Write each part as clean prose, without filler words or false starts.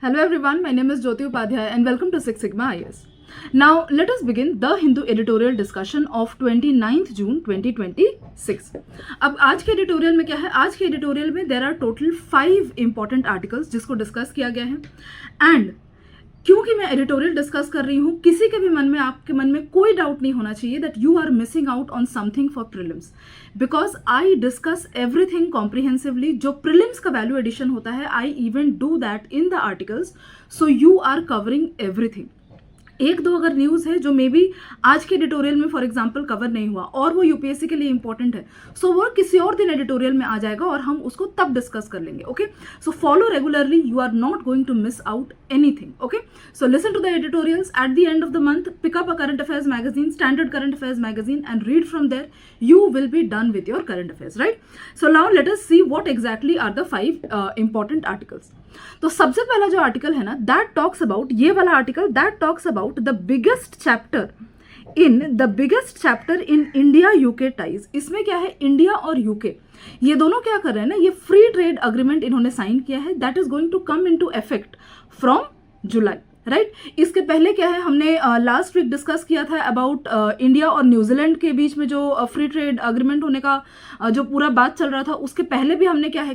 Hello everyone, my name is Jyoti Upadhyay and welcome to Six Sigma IAS. Now let us begin the Hindu editorial discussion of 29th June 2026. अब आज के editorial में क्या है? आज के editorial में there are total 5 important articles जिसको डिस्कस किया गया है एंड क्योंकि मैं एडिटोरियल डिस्कस कर रही हूँ, किसी के भी मन में, आपके मन में कोई डाउट नहीं होना चाहिए that you are missing out on something for prelims, because I discuss everything comprehensively. जो प्रीलिम्स का वैल्यू एडिशन होता है, I even do that in the articles, so you are covering everything. एक दो अगर न्यूज़ है जो मे बी आज के एडिटोरियल में फॉर एग्जांपल कवर नहीं हुआ और वो यूपीएससी के लिए इंपॉर्टेंट है, सो वो किसी और दिन एडिटोरियल में आ जाएगा और हम उसको तब डिस्कस कर लेंगे. Okay, so follow regularly, you are not going to miss out anything. Okay, so listen to the editorials at the end of the month. Pick up a current affairs magazine, standard current affairs magazine, and read from there. You will be done with your current affairs, right? So now let us see what exactly are the 5 important articles. तो सबसे पहला जो article है ना, that talks about, ये वाला article that talks about the biggest chapter in India UK ties. इसमें क्या है, इंडिया और यूके ये दोनों क्या कर रहे हैं ना, ये फ्री ट्रेड अग्रीमेंट इन्होंने साइन किया है. That is going to come into effect from July, right. इसके पहले क्या है, हमने लास्ट वीक डिस्कस किया था अबाउट इंडिया और न्यूजीलैंड के बीच में जो फ्री ट्रेड अग्रीमेंट होने का जो पूरा बात चल रहा था. उसके पहले भी हमने क्या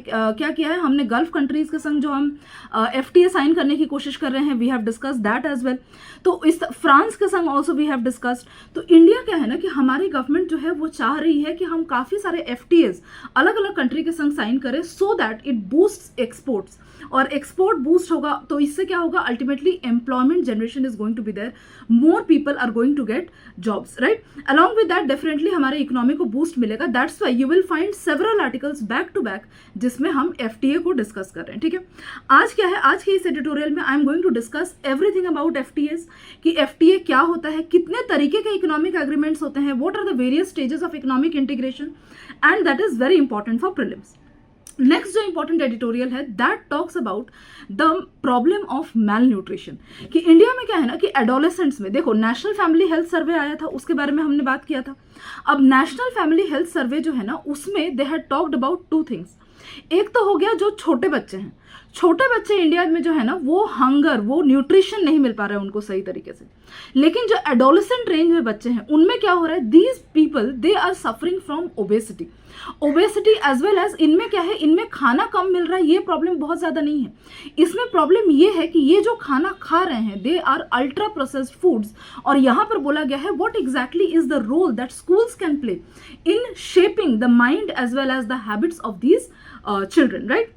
किया है, हमने गल्फ कंट्रीज के संग जो हम FTA साइन करने की कोशिश कर रहे हैं, we have discuss that as well. तो इस फ्रांस के संग ऑल्सो वी हैव डिस्कस्ड. तो इंडिया क्या है ना कि हमारी गवर्नमेंट जो है वो चाह रही है कि हम काफ़ी सारे FTAs अलग अलग कंट्री के संग साइन करें, so that it boost exports. और एक्सपोर्ट बूस्ट होगा तो इससे क्या होगा, ultimately employment generation is going to be there, more people are going to get jobs, right. Along with that definitely हमारे इकोनॉमी को बूस्ट मिलेगा. That's why you will find several articles back to back जिसमें हम FTA को discuss कर रहे हैं. ठीक है, आज क्या है, आज के इस एडिटोरियल में I am going to discuss everything about FTAs, कि FTA क्या होता है, कितने तरीके के इकोनॉमिक एग्रीमेंट्स होते हैं, what are the various stages of economic integration, and that is very important for prelims. Next जो इंपॉर्टेंट एडिटोरियल है that talks about the problem of malnutrition, कि इंडिया में क्या है ना कि एडोलेसेंट्स में, देखो नेशनल फैमिली हेल्थ सर्वे आया था, उसके बारे में हमने बात किया था. अब नेशनल फैमिली हेल्थ सर्वे जो है ना, उसमें they had talked about 2 things. एक तो हो गया जो छोटे बच्चे हैं, छोटे बच्चे इंडिया में जो है ना वो हंगर, वो न्यूट्रिशन नहीं मिल पा रहा है उनको सही तरीके से. लेकिन जो एडोलेसेंट रेंज में बच्चे हैं उनमें क्या हो रहा है, these people they are suffering from obesity as well as, इनमें क्या है, इनमें खाना कम मिल रहा है. ये प्रॉब्लम बहुत ज़्यादा नहीं है. इसमें प्रॉब्लम ये है कि ये जो खाना खा रहे हैं they are ultra processed foods. और यहाँ पर बोला गया है what exactly is the role that schools can play in shaping the mind as well as the habits of these children, right.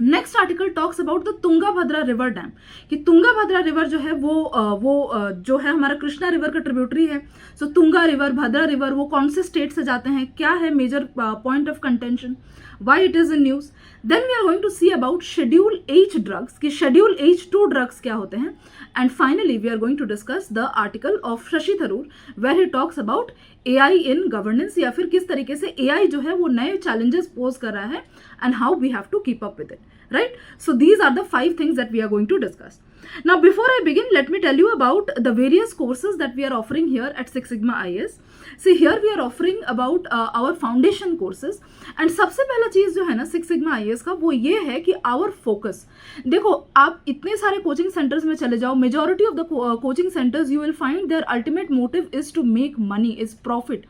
Next article talks about the Tungabhadra river dam, कि Tungabhadra river जो है वो जो है हमारा कृष्णा रिवर का tributary है. सो Tunga river, Bhadra river, वो कौन से स्टेट से जाते हैं, क्या है major point of contention, why it is in news. Then we are going to see about Schedule H drugs, कि Schedule H2 drugs क्या होते हैं. And finally we are going to discuss the article of Shashi Tharoor where he talks about AI in governance, या फिर किस तरीके से AI जो है वो नए challenges pose कर रहा है and how we have to keep up with it, right. So these are the 5 things that we are going to discuss. Now before I begin, let me tell you about the various courses that we are offering here at Six Sigma IAS. See, here we are offering about our foundation courses, and सबसे पहला चीज़ जो है ना Six Sigma IAS का वो ये है कि our focus. देखो आप इतने सारे कोचिंग सेंटर्स में चले जाओ, majority of the coaching centers you will find their ultimate motive is to make money, is profit.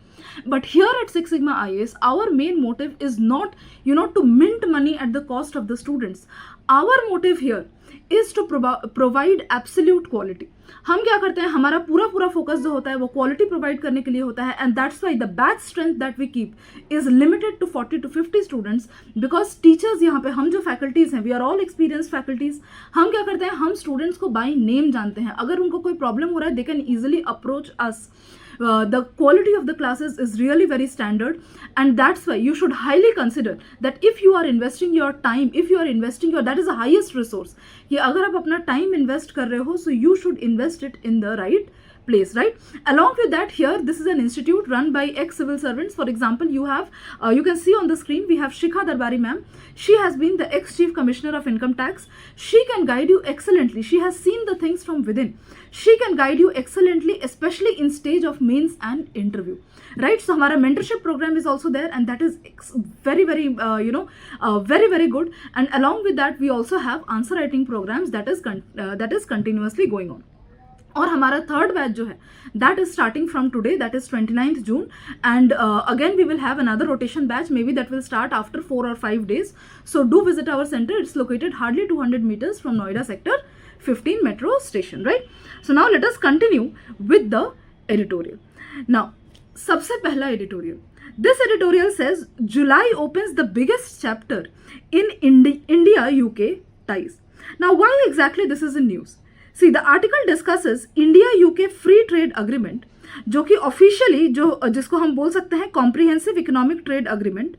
But here at Six Sigma IAS, our main motive is not, to mint money at the cost of the students. Our motive here is to provide absolute quality. हम क्या करते हैं, हमारा पूरा focus जो होता है वो क्वालिटी प्रोवाइड करने के लिए होता है. And that's why the batch strength that we keep is limited to 40 to 50 students, because teachers यहाँ पे, हम जो फैकल्टीज हैं, we are all experience faculties. हम क्या करते हैं, हम स्टूडेंट्स को बाय नेम जानते हैं. अगर उनको कोई प्रॉब्लम हो रहा है, they can easily approach us. The quality of the classes is really very standard, and that's why you should highly consider that if you are investing your time, if you are investing your, that is the highest resource, कि अगर आप अपना time invest कर रहे हो, so you should invest it in the right place, right? Along with that, here this is an institute run by ex civil servants. For example, you have you can see on the screen we have Shikha Darbari ma'am. She has been the ex chief commissioner of income tax. She can guide you excellently. She has seen the things from within. She can guide you excellently, especially in stage of mains and interview, right? So हमारा mentorship program is also there, and that is very very good. And along with that, we also have answer writing programs that is continuously going on. और हमारा third batch जो है that is starting from today, that is 29th June, and again we will have another rotation batch, may be that will start after 4 or 5 days. So do visit our center. It's located hardly 200 meters from Noida sector 15 metro station, right? So now let us continue with the editorial. Now सबसे पहला editorial. This editorial says July opens the biggest chapter in India-UK ties. Now why exactly this is in news? See, the article discusses India-UK free trade agreement, जो कि officially जिसको हम बोल सकते हैं comprehensive economic trade agreement,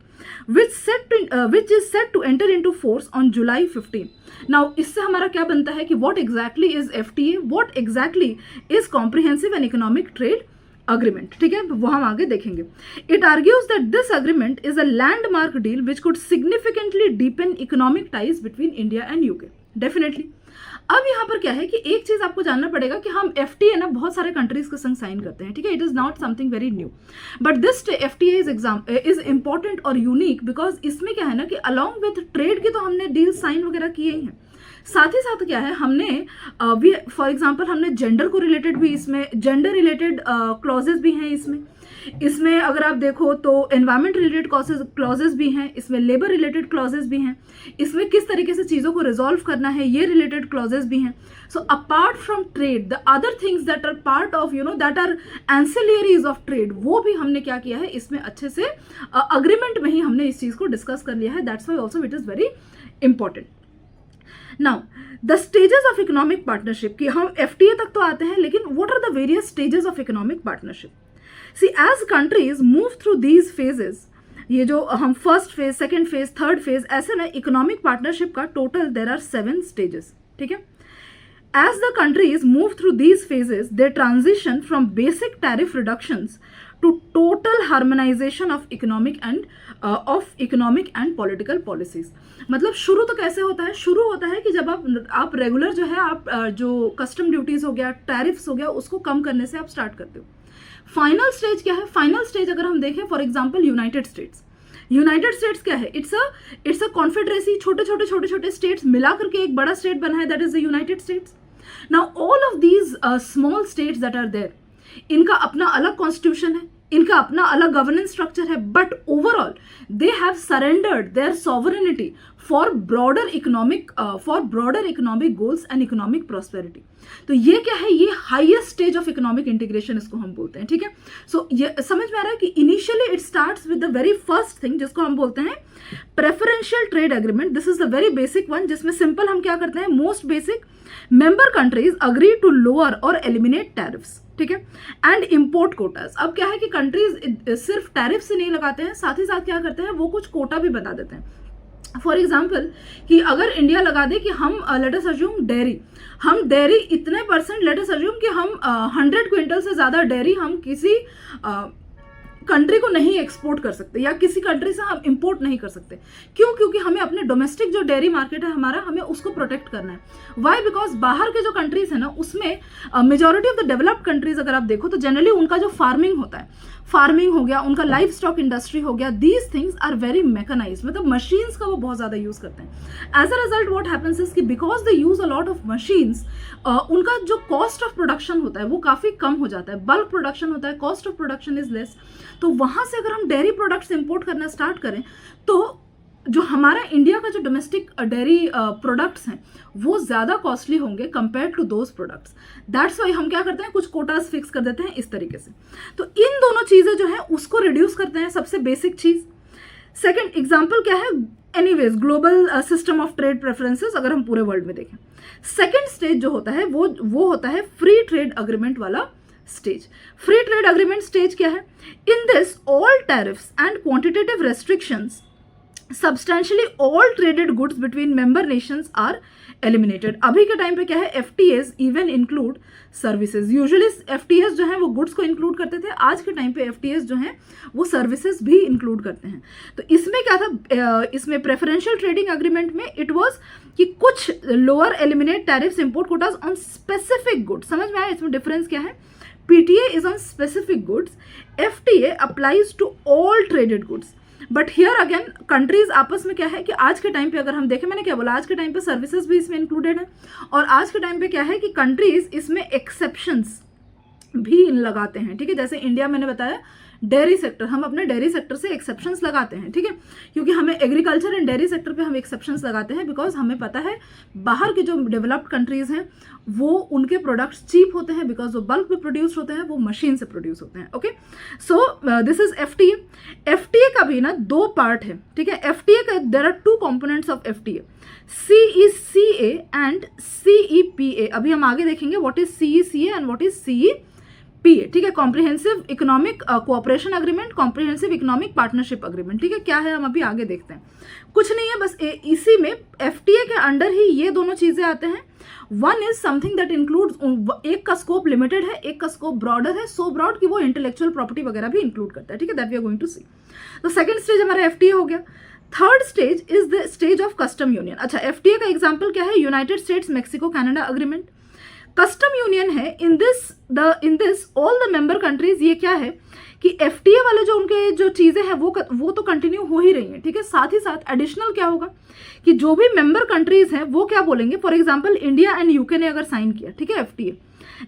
which is set to enter into force on July 15. Now इससे हमारा क्या बनता है कि what exactly is FTA, what exactly is comprehensive and economic trade agreement, ठीक है, वो हम आगे देखेंगे. It argues that this agreement is a landmark deal which could significantly deepen economic ties between India and UK. Definitely. अब यहाँ पर क्या है कि एक चीज आपको जानना पड़ेगा कि हम FTA ना बहुत सारे कंट्रीज के संग साइन करते हैं, ठीक है, it is not something very new, but this FTA is important और यूनिक बिकॉज इसमें क्या है ना कि अलॉन्ग विथ ट्रेड के तो हमने डील साइन वगैरह किए ही हैं, साथ ही साथ क्या है हमने फॉर एग्जाम्पल हमने जेंडर को रिलेटेड भी इसमें जेंडर रिलेटेड क्लॉजेज भी हैं इसमें अगर आप देखो तो एनवायरमेंट रिलेटेड क्लॉजेज भी हैं, इसमें लेबर रिलेटेड क्लॉजेज भी हैं, इसमें किस तरीके से चीज़ों को रिजॉल्व करना है ये रिलेटेड क्लॉजेज भी हैं. So apart from trade the other things that are part of that are ancillaries of trade, वो भी हमने क्या किया है इसमें अच्छे से अग्रीमेंट में ही हमने इस चीज़ को डिस्कस कर लिया है. That's why also it is very important. Now the stages of economic partnership, कि हम FTA तक तो आते हैं, लेकिन what are the various stages of economic partnership. See, as countries move through these phases, ये जो हम first phase, second phase, third phase, ऐसे ना इकोनॉमिक पार्टनरशिप का टोटल देर आर 7 stages, ठीक है. As the countries move through these phases, they transition from basic tariff reductions to total harmonization of economic and political policies. मतलब शुरू तो कैसे होता है, शुरू होता है कि जब आप रेगुलर जो है आप जो कस्टम ड्यूटीज हो गया, टैरिफ्स हो गया, उसको कम करने से आप स्टार्ट करते हो. फाइनल स्टेज क्या है, फाइनल स्टेज अगर हम देखें फॉर एग्जांपल यूनाइटेड स्टेट्स क्या है, इट्स अ कॉन्फेडरेसी, छोटे स्टेट्स मिला करके एक बड़ा स्टेट बना है, that is the United States. Now all of these small states that are there, इनका अपना अलग कॉन्स्टिट्यूशन है, इनका अपना अलग गवर्नेंस स्ट्रक्चर है, but overall they have surrendered their sovereignty for broader economic goals and economic prosperity. तो ये क्या है, ये highest stage of economic integration इसको हम बोलते हैं, ठीक है. सो ये समझ में आ रहा है कि initially it starts with the very first thing जिसको हम बोलते हैं preferential trade agreement. This is the very basic one, जिसमें सिंपल हम क्या करते हैं, most basic, member countries agree to lower और एलिमिनेट टैरिफ्स, ठीक है, एंड इम्पोर्ट कोटास. अब क्या है कि कंट्रीज सिर्फ टैरिफ से नहीं लगाते हैं, साथ ही साथ क्या करते हैं वो कुछ कोटा भी बता देते हैं. फॉर एग्जाम्पल कि अगर इंडिया लगा दे कि हम लेट अस अज्यूम डेयरी इतने % लेट अस अज्यूम कि हम 100 क्विंटल से ज़्यादा डेयरी हम किसी कंट्री को नहीं एक्सपोर्ट कर सकते या किसी कंट्री से हम इंपोर्ट नहीं कर सकते. क्यों? क्योंकि हमें अपने डोमेस्टिक जो डेयरी मार्केट है हमारा, हमें उसको प्रोटेक्ट करना है. वाई? बिकॉज बाहर के जो कंट्रीज है ना उसमें majority of the developed countries अगर आप देखो तो जनरली उनका जो फार्मिंग होता है, फार्मिंग हो गया, उनका लाइफ स्टॉक इंडस्ट्री हो गया, these things are very mechanise, मतलब मशीन्स का वो बहुत ज़्यादा यूज़ करते हैं. As a result what happens is कि because they use a lot of machines, उनका जो कॉस्ट ऑफ प्रोडक्शन होता है वो काफ़ी कम हो जाता है, बल्क प्रोडक्शन होता है, cost of production is less. तो वहाँ से अगर हम डेयरी प्रोडक्ट्स इंपोर्ट करना स्टार्ट करें तो जो हमारा इंडिया का जो डोमेस्टिक डेयरी प्रोडक्ट्स हैं वो ज़्यादा कॉस्टली होंगे compare to those products. That's why हम क्या करते हैं, कुछ कोटास फिक्स कर देते हैं इस तरीके से. तो इन दोनों चीज़ें जो है उसको रिड्यूस करते हैं, सबसे बेसिक चीज़. सेकेंड एग्जाम्पल क्या है, anyways global system of trade preferences अगर हम पूरे वर्ल्ड में देखें. सेकेंड स्टेज जो होता है वो होता है फ्री ट्रेड अग्रीमेंट वाला stage. Free trade agreement stage क्या है, in this all tariffs and quantitative restrictions substantially all traded goods between member nations are eliminated. अभी के टाइम पे क्या है, FTAs even include services. Usually FTAs जो है वो गुड्स को इंक्लूड करते थे, आज के टाइम पे FTAs जो हैं वो सर्विसेज भी इंक्लूड करते हैं। तो इसमें क्या था, इसमें प्रेफरेंशियल ट्रेडिंग एग्रीमेंट में इट वाज कि कुछ lower eliminate tariffs import Kota's on specific goods. समझ में आया इसमें डिफरेंस क्या है? PTA is on specific goods, FTA applies to all traded goods. But here again countries आपस में क्या है कि आज के टाइम पे अगर हम देखें, मैंने क्या बोला, आज के टाइम पे सर्विसेज भी इसमें इंक्लूडेड है, और आज के टाइम पे क्या है कि कंट्रीज इसमें एक्सेप्शंस भी लगाते हैं। ठीक है, जैसे इंडिया मैंने बताया डेयरी सेक्टर, हम अपने डेयरी सेक्टर से एक्सेप्शंस लगाते हैं। ठीक है, क्योंकि हमें एग्रीकल्चर एंड डेयरी सेक्टर पे हम एक्सेप्शंस लगाते हैं, बिकॉज हमें पता है बाहर के जो डेवलप्ड कंट्रीज हैं वो उनके प्रोडक्ट्स चीप होते हैं, बिकॉज वो बल्क में प्रोड्यूस होते हैं, वो मशीन से प्रोड्यूस होते हैं। Okay, so this is FTA। FTA का भी ना 2 पार्ट है। ठीक है, FTA का there are 2 components of FTA, CECA and CEPA। अभी हम आगे देखेंगे what is CECA and what is CEPA। ठीक है, comprehensive economic cooperation agreement, comprehensive economic partnership agreement. ठीक है, क्या है हम अभी आगे देखते हैं। कुछ नहीं है, बस इसी में FTA के अंडर ही ये दोनों चीजें आते हैं। One is something that includes, एक का स्कोप लिमिटेड है, एक का स्कोप ब्रॉडर है, सो ब्रॉड कि वो इंटेलेक्चुअल प्रॉपर्टी वगैरह भी इंक्लूड करता है। ठीक है, that we are going to see. तो सेकंड स्टेज हमारा FTA हो गया। Third stage is the stage of custom union. अच्छा, FTA का एग्जाम्पल क्या है? United States Mexico Canada agreement. Custom union है। In this all the member countries, ये क्या है कि FTA वाले जो उनके जो चीजें हैं वो तो कंटिन्यू हो ही रही हैं। ठीक है, साथ ही साथ एडिशनल क्या होगा कि जो भी मेंबर कंट्रीज हैं वो क्या बोलेंगे, for example India and UK ने अगर साइन किया, ठीक है, FTA,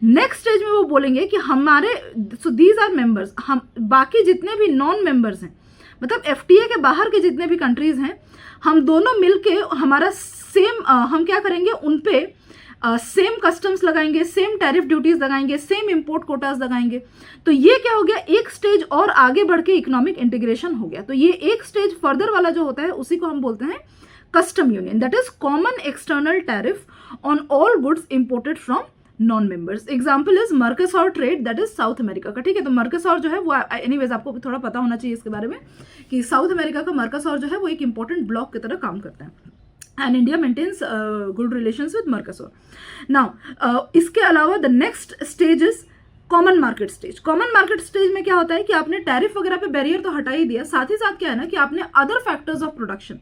नेक्स्ट स्टेज में वो बोलेंगे कि हमारे, सो दीज आर मेंबर्स, हम बाकी जितने भी नॉन मेंबर्स हैं, मतलब FTA के बाहर के जितने भी कंट्रीज हैं, हम दोनों मिलके हमारा सेम, हम क्या करेंगे, उन पे सेम कस्टम्स लगाएंगे, सेम टैरिफ ड्यूटीज लगाएंगे, सेम इंपोर्ट कोटाज लगाएंगे। तो ये क्या हो गया, एक स्टेज और आगे बढ़ के इकोनॉमिक इंटीग्रेशन हो गया। तो ये एक स्टेज फर्दर वाला जो होता है उसी को हम बोलते हैं custom union, that is common external tariff on all goods imported from non members. Example is Mercosur trade, that is South America का। ठीक है, तो मर्कसॉर जो है वो एनीवेज आपको थोड़ा पता होना चाहिए इसके बारे में कि साउथ अमेरिका का मर्कसॉर जो है वो एक इंपॉर्टेंट ब्लॉक की तरह काम करता है, and India maintains good relations with Mercosur. Now, इसके अलावा the next stage is common market stage. Common market stage में क्या होता है कि आपने टैरिफ वगैरह पे बैरियर तो हटा ही दिया, साथ ही साथ क्या है ना कि आपने other factors of production,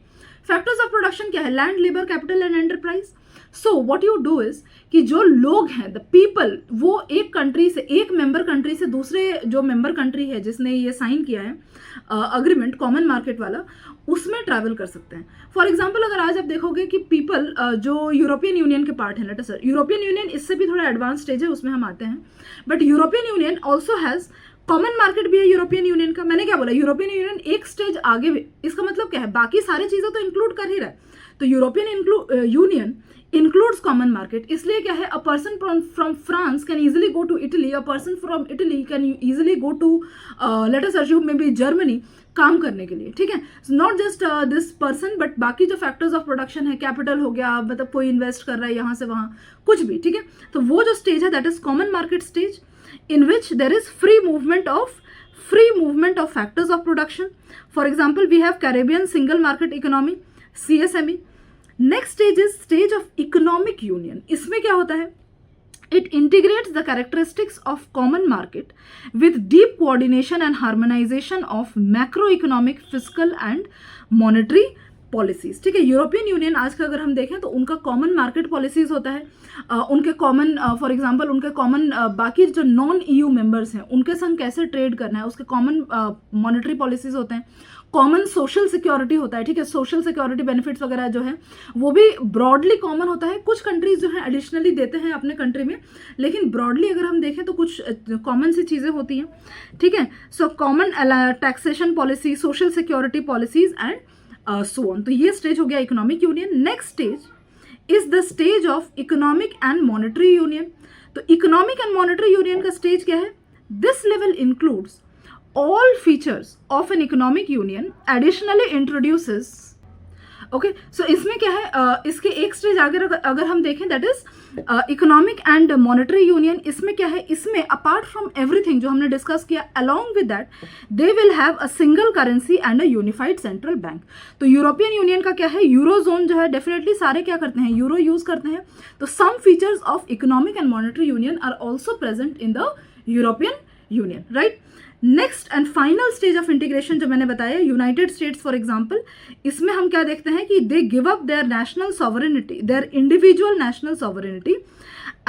factors of production क्या है, land, labour, capital and enterprise. So what you do is कि जो लोग हैं, द पीपल, वो एक कंट्री से, एक मेंबर कंट्री से दूसरे जो मेंबर कंट्री है जिसने ये साइन किया है अग्रीमेंट कॉमन मार्केट वाला, उसमें ट्रैवल कर सकते हैं। फॉर एग्जाम्पल अगर आज आप देखोगे कि पीपल जो यूरोपियन यूनियन के पार्ट है, लेट अस, यूरोपियन यूनियन इससे भी थोड़ा एडवांस स्टेज है, उसमें हम आते हैं, but European union also has common market भी है यूरोपियन यूनियन का। मैंने क्या बोला, यूरोपियन यूनियन एक स्टेज आगे भी, इसका मतलब क्या है, बाकी सारी चीजें तो इंक्लूड कर ही रहा है। तो European union includes common market, इसलिए क्या है, a person from France can easily go to Italy, a person from Italy can easily go to let us assume maybe Germany काम करने के लिए। ठीक है, not just this person but बाकी जो फैक्टर्स ऑफ प्रोडक्शन है, कैपिटल हो गया, मतलब कोई इन्वेस्ट कर रहा है यहाँ से वहाँ, कुछ भी। ठीक है, तो वो जो स्टेज है that is common market stage, in which there is free movement of factors of production. For example we have Caribbean single market economy, CSME। Next stage is stage of economic union. इसमें क्या होता है, it integrates the characteristics of common market with deep coordination and harmonization of macroeconomic, fiscal and monetary policies. ठीक है, European union आज का अगर हम देखें तो उनका कॉमन मार्केट पॉलिसीज होता है, उनके कॉमन, फॉर एग्जांपल उनके कॉमन बाकी जो नॉन EU मेंबर्स हैं उनके संग कैसे ट्रेड करना है, उसके कॉमन मॉनेटरी पॉलिसीज होते हैं, कॉमन सोशल सिक्योरिटी होता है। ठीक है, सोशल सिक्योरिटी बेनिफिट्स वगैरह जो है वो भी ब्रॉडली कॉमन होता है। कुछ कंट्रीज जो है एडिशनली देते हैं अपने कंट्री में, लेकिन ब्रॉडली अगर हम देखें तो कुछ कॉमन सी चीज़ें होती हैं। ठीक है, so common taxation policy, social security policies and so on. तो ये स्टेज हो गया economic union. Next stage is the stage of economic and monetary union. तो इकोनॉमिक एंड मॉनेटरी यूनियन का स्टेज क्या है, this level includes all features of an economic union, additionally introduces okay, so इसमें क्या है, इसके एक स्टेज आगे अगर हम देखें, that is economic and monetary union. इसमें क्या है, इसमें अपार्ट फ्रॉम एवरीथिंग जो हमने डिस्कस किया, along with that they will have a single currency and a unified central bank. तो यूरोपियन यूनियन का क्या है, यूरोजोन जो है, डेफिनेटली सारे क्या करते हैं, यूरो यूज करते हैं। तो some features of economic and monetary union are also present in the European Union, right. Next and final stage of integration जो मैंने बताया, यूनाइटेड स्टेट्स फॉर एग्जांपल, इसमें हम क्या देखते हैं कि they give up their national sovereignty, their individual national sovereignty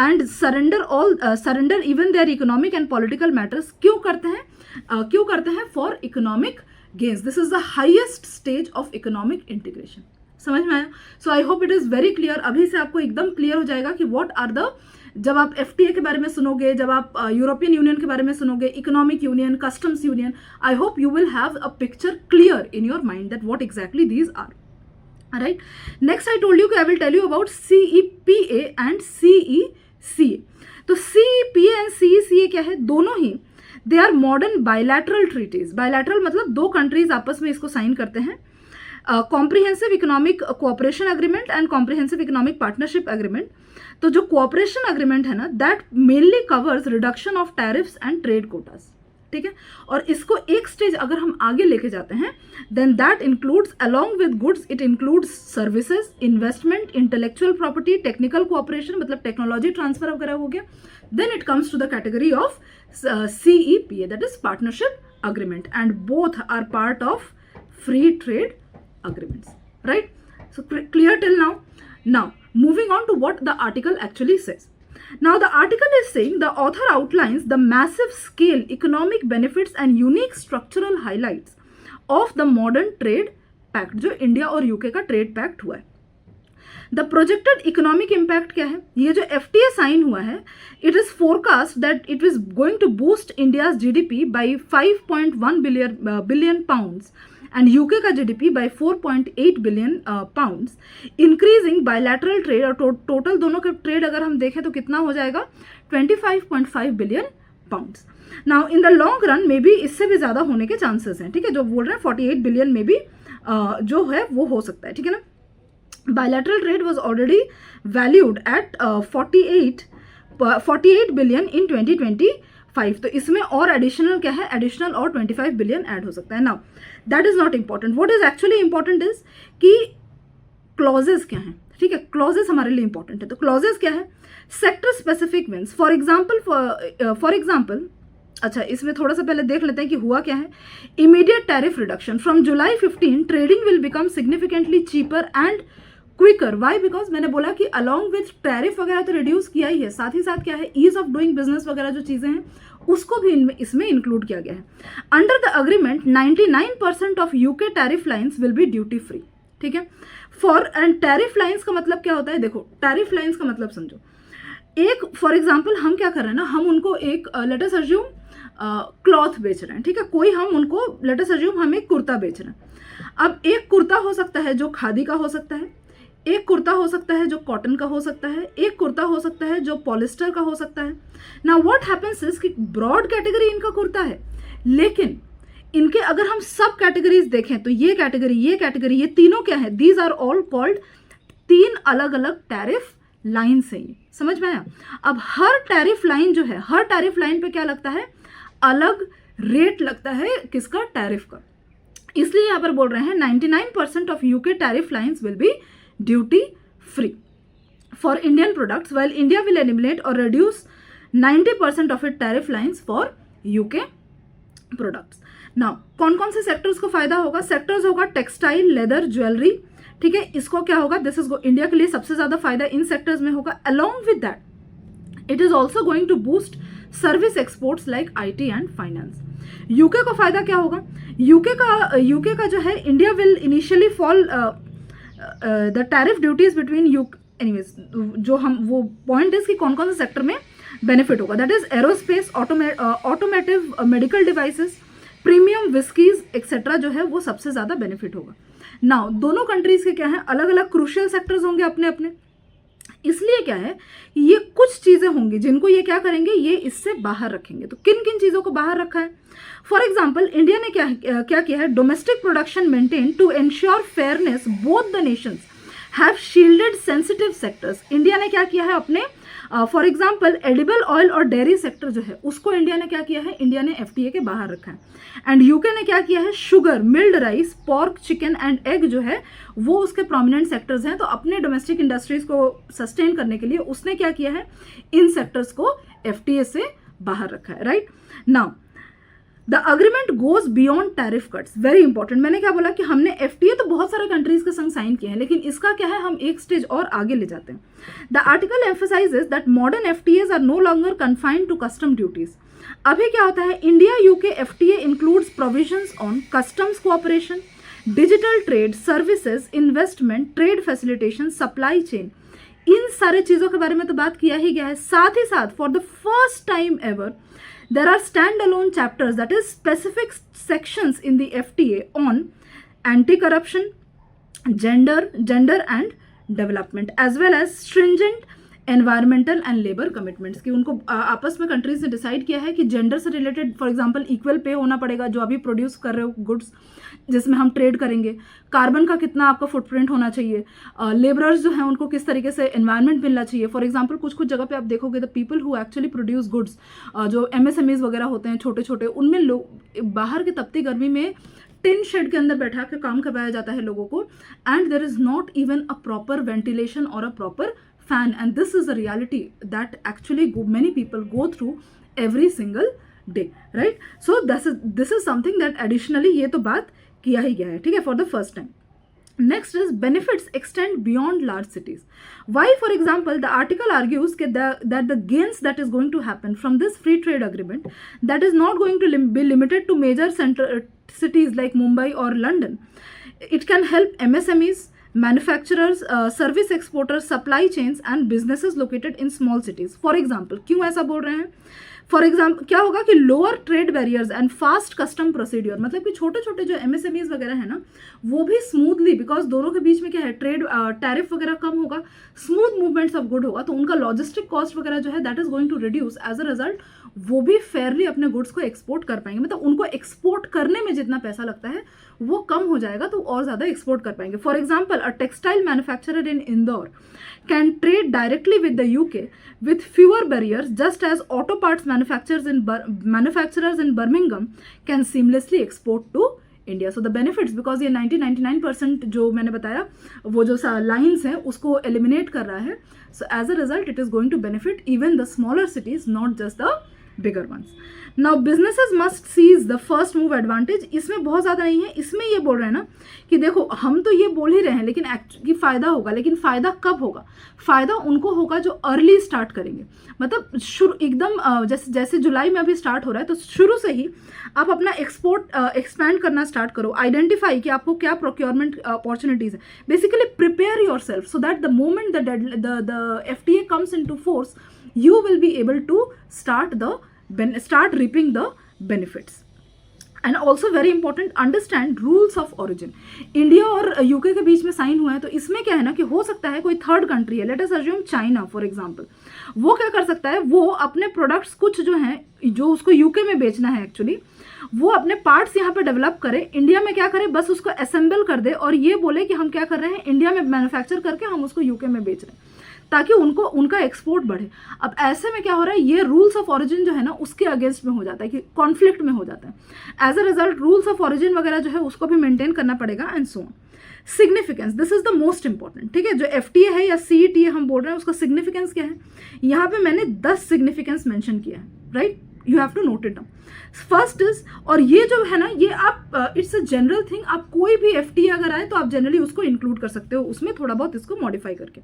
and surrender even their economic and political matters. क्यों करते हैं for economic gains. This is the highest stage of economic integration. समझ में आया? So I hope it is very clear. अभी से आपको एकदम क्लियर हो जाएगा कि व्हाट आर द, जब आप एफटीए के बारे में सुनोगे, जब आप यूरोपियन यूनियन के बारे में सुनोगे, economic union, customs union, I hope you will have a picture clear in your mind that what exactly these are, right. Next I told you कि I will tell you about CEPA and CECA। तो CEPA and CECA क्या है, दोनों ही they are modern bilateral treaties. Bilateral मतलब दो countries आपस में इसको साइन करते हैं। Comprehensive economic cooperation agreement and comprehensive economic partnership agreement. तो जो कोऑपरेशन एग्रीमेंट है ना, that mainly covers reduction of tariffs and trade quotas, ठीक है। और इसको एक स्टेज अगर हम आगे लेके जाते हैं, then that includes along with goods, it includes services, investment, intellectual property, technical cooperation मतलब टेक्नोलॉजी ट्रांसफर वगैरह हो गया। Then it comes to the category of CEPA, that is partnership agreement, and both are part of free trade agreements, right? So clear till now? Now moving on to what the article actually says. Now the article is saying the author outlines the massive scale economic benefits and unique structural highlights of the modern trade pact जो India और UK का trade pact हुआ है। The projected economic impact क्या है, ये जो FTA sign हुआ है, it is forecast that it is going to boost India's GDP by 5.1 billion pounds and UK का GDP by 4.8 billion pounds, increasing bilateral trade, और टोटल दोनों के ट्रेड अगर हम देखें तो कितना हो जाएगा, 25.5 billion pounds. Now in the long run may be इससे भी ज़्यादा होने के चांसेस हैं, ठीक है। जो बोल रहे हैं 48 बिलियन में भी जो है वो हो सकता है, ठीक है ना। Bilateral trade was already valued at 48 billion in 2025। तो इसमें और एडिशनल क्या है, एडिशनल और 25 बिलियन ऐड हो सकता है। Now that is not important, what is actually important is कि क्लॉजेस क्या हैं, ठीक है। क्लॉजेस हमारे लिए इंपॉर्टेंट है। तो क्लॉजेस क्या है, sector specific wins, for example अच्छा इसमें थोड़ा सा पहले देख लेते हैं कि हुआ क्या है। Immediate tariff reduction from July 15 trading will become significantly cheaper and quicker. Why? Because मैंने बोला कि अलॉन्ग विथ टैरिफ वगैरह तो रिड्यूस किया ही है, साथ ही साथ क्या है, ईज ऑफ डूइंग बिजनेस वगैरह जो चीजें हैं उसको भी इसमें इंक्लूड किया गया है। Under the agreement 99% of UK tariff lines will be duty free, ठीक है। फॉर एंड टैरिफ लाइन्स का मतलब क्या होता है, देखो टैरिफ लाइन्स का मतलब समझो। एक फॉर एग्जाम्पल हम क्या कर रहे हैं ना, हम उनको एक लेट अस अज्यूम क्लॉथ बेच रहे हैं, ठीक है। कोई हम उनको लेट अस अज्यूम हम एक कुर्ता बेच रहे हैं। अब एक कुर्ता हो सकता है जो खादी का हो सकता है, एक कुर्ता हो सकता है जो कॉटन का हो सकता है, एक कुर्ता हो सकता है जो पॉलिस्टर का हो सकता है। नाउ व्हाट हैपेंस इज कि ब्रॉड कैटेगरी इनका कुर्ता है, लेकिन इनके अगर हम सब कैटेगरीज देखें तो ये कैटेगरी ये तीनों क्या है, दीज आर ऑल कॉल्ड, तीन अलग अलग टैरिफ लाइन से, समझ में आया। अब हर टैरिफ लाइन जो है, हर टैरिफ लाइन पे क्या लगता है, अलग रेट लगता है किसका, टैरिफ का। इसलिए यहां पर बोल रहे हैं 99% of UK tariff lines will be duty free for Indian products, while India will eliminate or reduce 90% of its tariff lines for UK products. Now कौन कौन से सेक्टर्स को फायदा होगा, सेक्टर्स होगा टेक्सटाइल, लेदर, ज्वेलरी, ठीक है। इसको क्या होगा, दिस इज इंडिया के लिए सबसे ज्यादा फायदा इन सेक्टर्स में होगा। Along with that it is also going to boost service exports like IT and finance. UK को फायदा क्या होगा, यूके का जो है, India will initially fall the tariff duties between you, anyways जो हम वो पॉइंट इज कि कौन कौन से सेक्टर में बेनिफिट होगा, that is aerospace, automotive, medical devices, premium whiskeys etcetera जो है वो सबसे ज्यादा बेनिफिट होगा। नाउ दोनों कंट्रीज के क्या है, अलग अलग क्रूशियल सेक्टर्स होंगे अपने अपने। इसलिए क्या है, ये कुछ चीजें होंगी जिनको ये क्या करेंगे, ये इससे बाहर रखेंगे। तो किन किन चीजों को बाहर रखा है? फॉर एग्जाम्पल इंडिया ने क्या किया है, domestic production maintain to ensure fairness both the nations have shielded sensitive sectors. India ने क्या किया है अपने, फॉर एग्जाम्पल एडिबल ऑयल और डेयरी सेक्टर जो है उसको इंडिया ने क्या किया है, इंडिया ने एफटीए के बाहर रखा है। एंड यूके ने क्या किया है, sugar, mild rice, pork, chicken and egg जो है वो उसके प्रोमिनेंट सेक्टर्स हैं। तो अपने डोमेस्टिक इंडस्ट्रीज को सस्टेन करने के लिए उसने क्या किया है, इन सेक्टर्स को एफटीए से बाहर रखा है, right. Now the agreement goes beyond tariff cuts, very important. मैंने क्या बोला कि हमने एफटीए तो बहुत सारे कंट्रीज के संग साइन किए हैं, लेकिन इसका क्या है, हम एक स्टेज और आगे ले जाते हैं। The article emphasises that modern FTAs are no longer confined to custom duties. अभी क्या होता है, India UK FTA includes provisions on customs cooperation, digital trade, services, investment, trade facilitation, supply chain, इन सारे चीजों के बारे में तो बात किया ही गया है। साथ ही साथ for the first time ever there are standalone chapters, that is specific sections in the FTA on anti-corruption, gender and development, as well as stringent environmental and labour commitments की उनको आपस में कंट्रीज ने डिसाइड किया है कि gender से related for example equal pay होना पड़ेगा जो अभी प्रोड्यूस कर रहे हो गुड्स जिसमें हम ट्रेड करेंगे, कार्बन का कितना आपका फुटप्रिंट होना चाहिए, लेबरर्स जो हैं उनको किस तरीके से एनवायरनमेंट मिलना चाहिए। फॉर एग्जांपल कुछ कुछ जगह पे आप देखोगे the people who actually produce goods, जो एमएसएमईज वगैरह होते हैं छोटे छोटे, उनमें लोग बाहर की तपती गर्मी में टिन शेड के अंदर बैठा के काम करवाया जाता है लोगों को, and there is not even a proper ventilation और a proper fan, and this is a reality that actually many people go through every single day, right? So this is something that additionally ये तो बात किया ही गया है, ठीक है, for the first time. Next is benefits extend beyond large cities. Why, for example, the article argues that the gains that is going to happen from this free trade agreement that is not going to be limited to major cities like Mumbai or London. It can help MSMEs, manufacturers, service exporters, supply chains and businesses located in small cities. For example क्यों ऐसा बोल रहे हैं, for example क्या होगा कि lower trade barriers and fast custom procedure, मतलब कि छोटे छोटे जो एमएसएमईज वगैरह है ना वो भी स्मूथली, बिकॉज दोनों के बीच में क्या है ट्रेड टैरिफ वगैरह कम होगा, स्मूथ मूवमेंट्स ऑफ गुड होगा, तो उनका लॉजिस्टिक कॉस्ट वगैरह जो है that is going to reduce. As a result वो भी फेयरली अपने गुड्स को एक्सपोर्ट कर पाएंगे, मतलब उनको एक्सपोर्ट करने में जितना पैसा लगता है वो कम हो जाएगा तो और ज़्यादा एक्सपोर्ट कर पाएंगे। For example a textile manufacturer in Indore can trade directly with the UK with fewer barriers, just as auto parts manufacturers in Birmingham can seamlessly export to India. So the benefits, because ये 99% जो मैंने बताया वो जो lines हैं उसको eliminate कर रहा है, so as a result it is going to benefit even the smaller cities, not just the bigger ones. Now businesses must seize the first move advantage. इसमें बहुत ज़्यादा नहीं है, इसमें ये बोल रहे हैं ना कि देखो हम तो ये बोल ही रहे हैं लेकिन एक्चुअली फ़ायदा होगा, लेकिन फ़ायदा कब होगा, फ़ायदा उनको होगा जो अर्ली स्टार्ट करेंगे, मतलब शुरू एकदम जैसे जुलाई में अभी स्टार्ट हो रहा है तो शुरू से ही आप अपना एक्सपोर्ट एक्सपैंड करना स्टार्ट करो, आइडेंटिफाई कि आपको क्या प्रोक्योरमेंट अपॉर्चुनिटीज़ है, basically prepare your self so that the moment the FTA comes into force you will be able to start reaping the benefits. And also very important, understand rules of origin. India और UK के बीच में sign हुआ है तो इसमें क्या है ना कि हो सकता है कोई थर्ड कंट्री है, let us assume China for example, वो क्या कर सकता है, वो अपने प्रोडक्ट्स कुछ जो हैं जो उसको यूके में बेचना है एक्चुअली वो अपने पार्ट्स यहाँ पे डेवलप करे, इंडिया में क्या करे बस उसको असेंबल कर दे और ये बोले कि हम क्या कर रहे हैं इंडिया में मैन्युफैक्चर करके हम उसको यूके में बेच रहे हैं ताकि उनका एक्सपोर्ट बढ़े। अब ऐसे में क्या हो रहा है, ये रूल्स ऑफ ऑरिजिन जो है ना उसके अगेंस्ट में हो जाता है कि कॉन्फ्लिक्ट में हो जाता है। As a result rules of origin वगैरह जो है उसको भी मेंटेन करना पड़ेगा and so on. Significance, this is the most important, ठीक है, जो FTA है या CETA हम बोल रहे हैं उसका सिग्निफिकेंस क्या है, यहाँ पे मैंने 10 सिग्निफिकेंस मेंशन किया है, right, you have to note it down. First is, और ये जो है ना ये आप इट्स अ जनरल थिंग, आप कोई भी FTA अगर आए तो आप जनरली उसको इंक्लूड कर सकते हो उसमें थोड़ा बहुत इसको मॉडिफाई करके।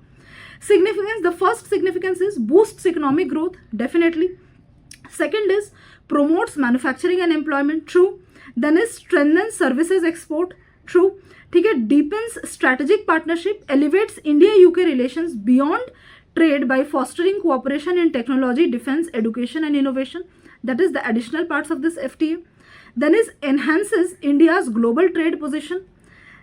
Significance, the first significance is boosts economic growth, definitely. Second is promotes manufacturing and employment, true. Then is strengthens services export, true. ठीक है, deepens strategic partnership, elevates India-UK relations beyond trade by fostering cooperation in technology, defense, education and innovation. That is the additional parts of this FTA. Then is enhances India's global trade position.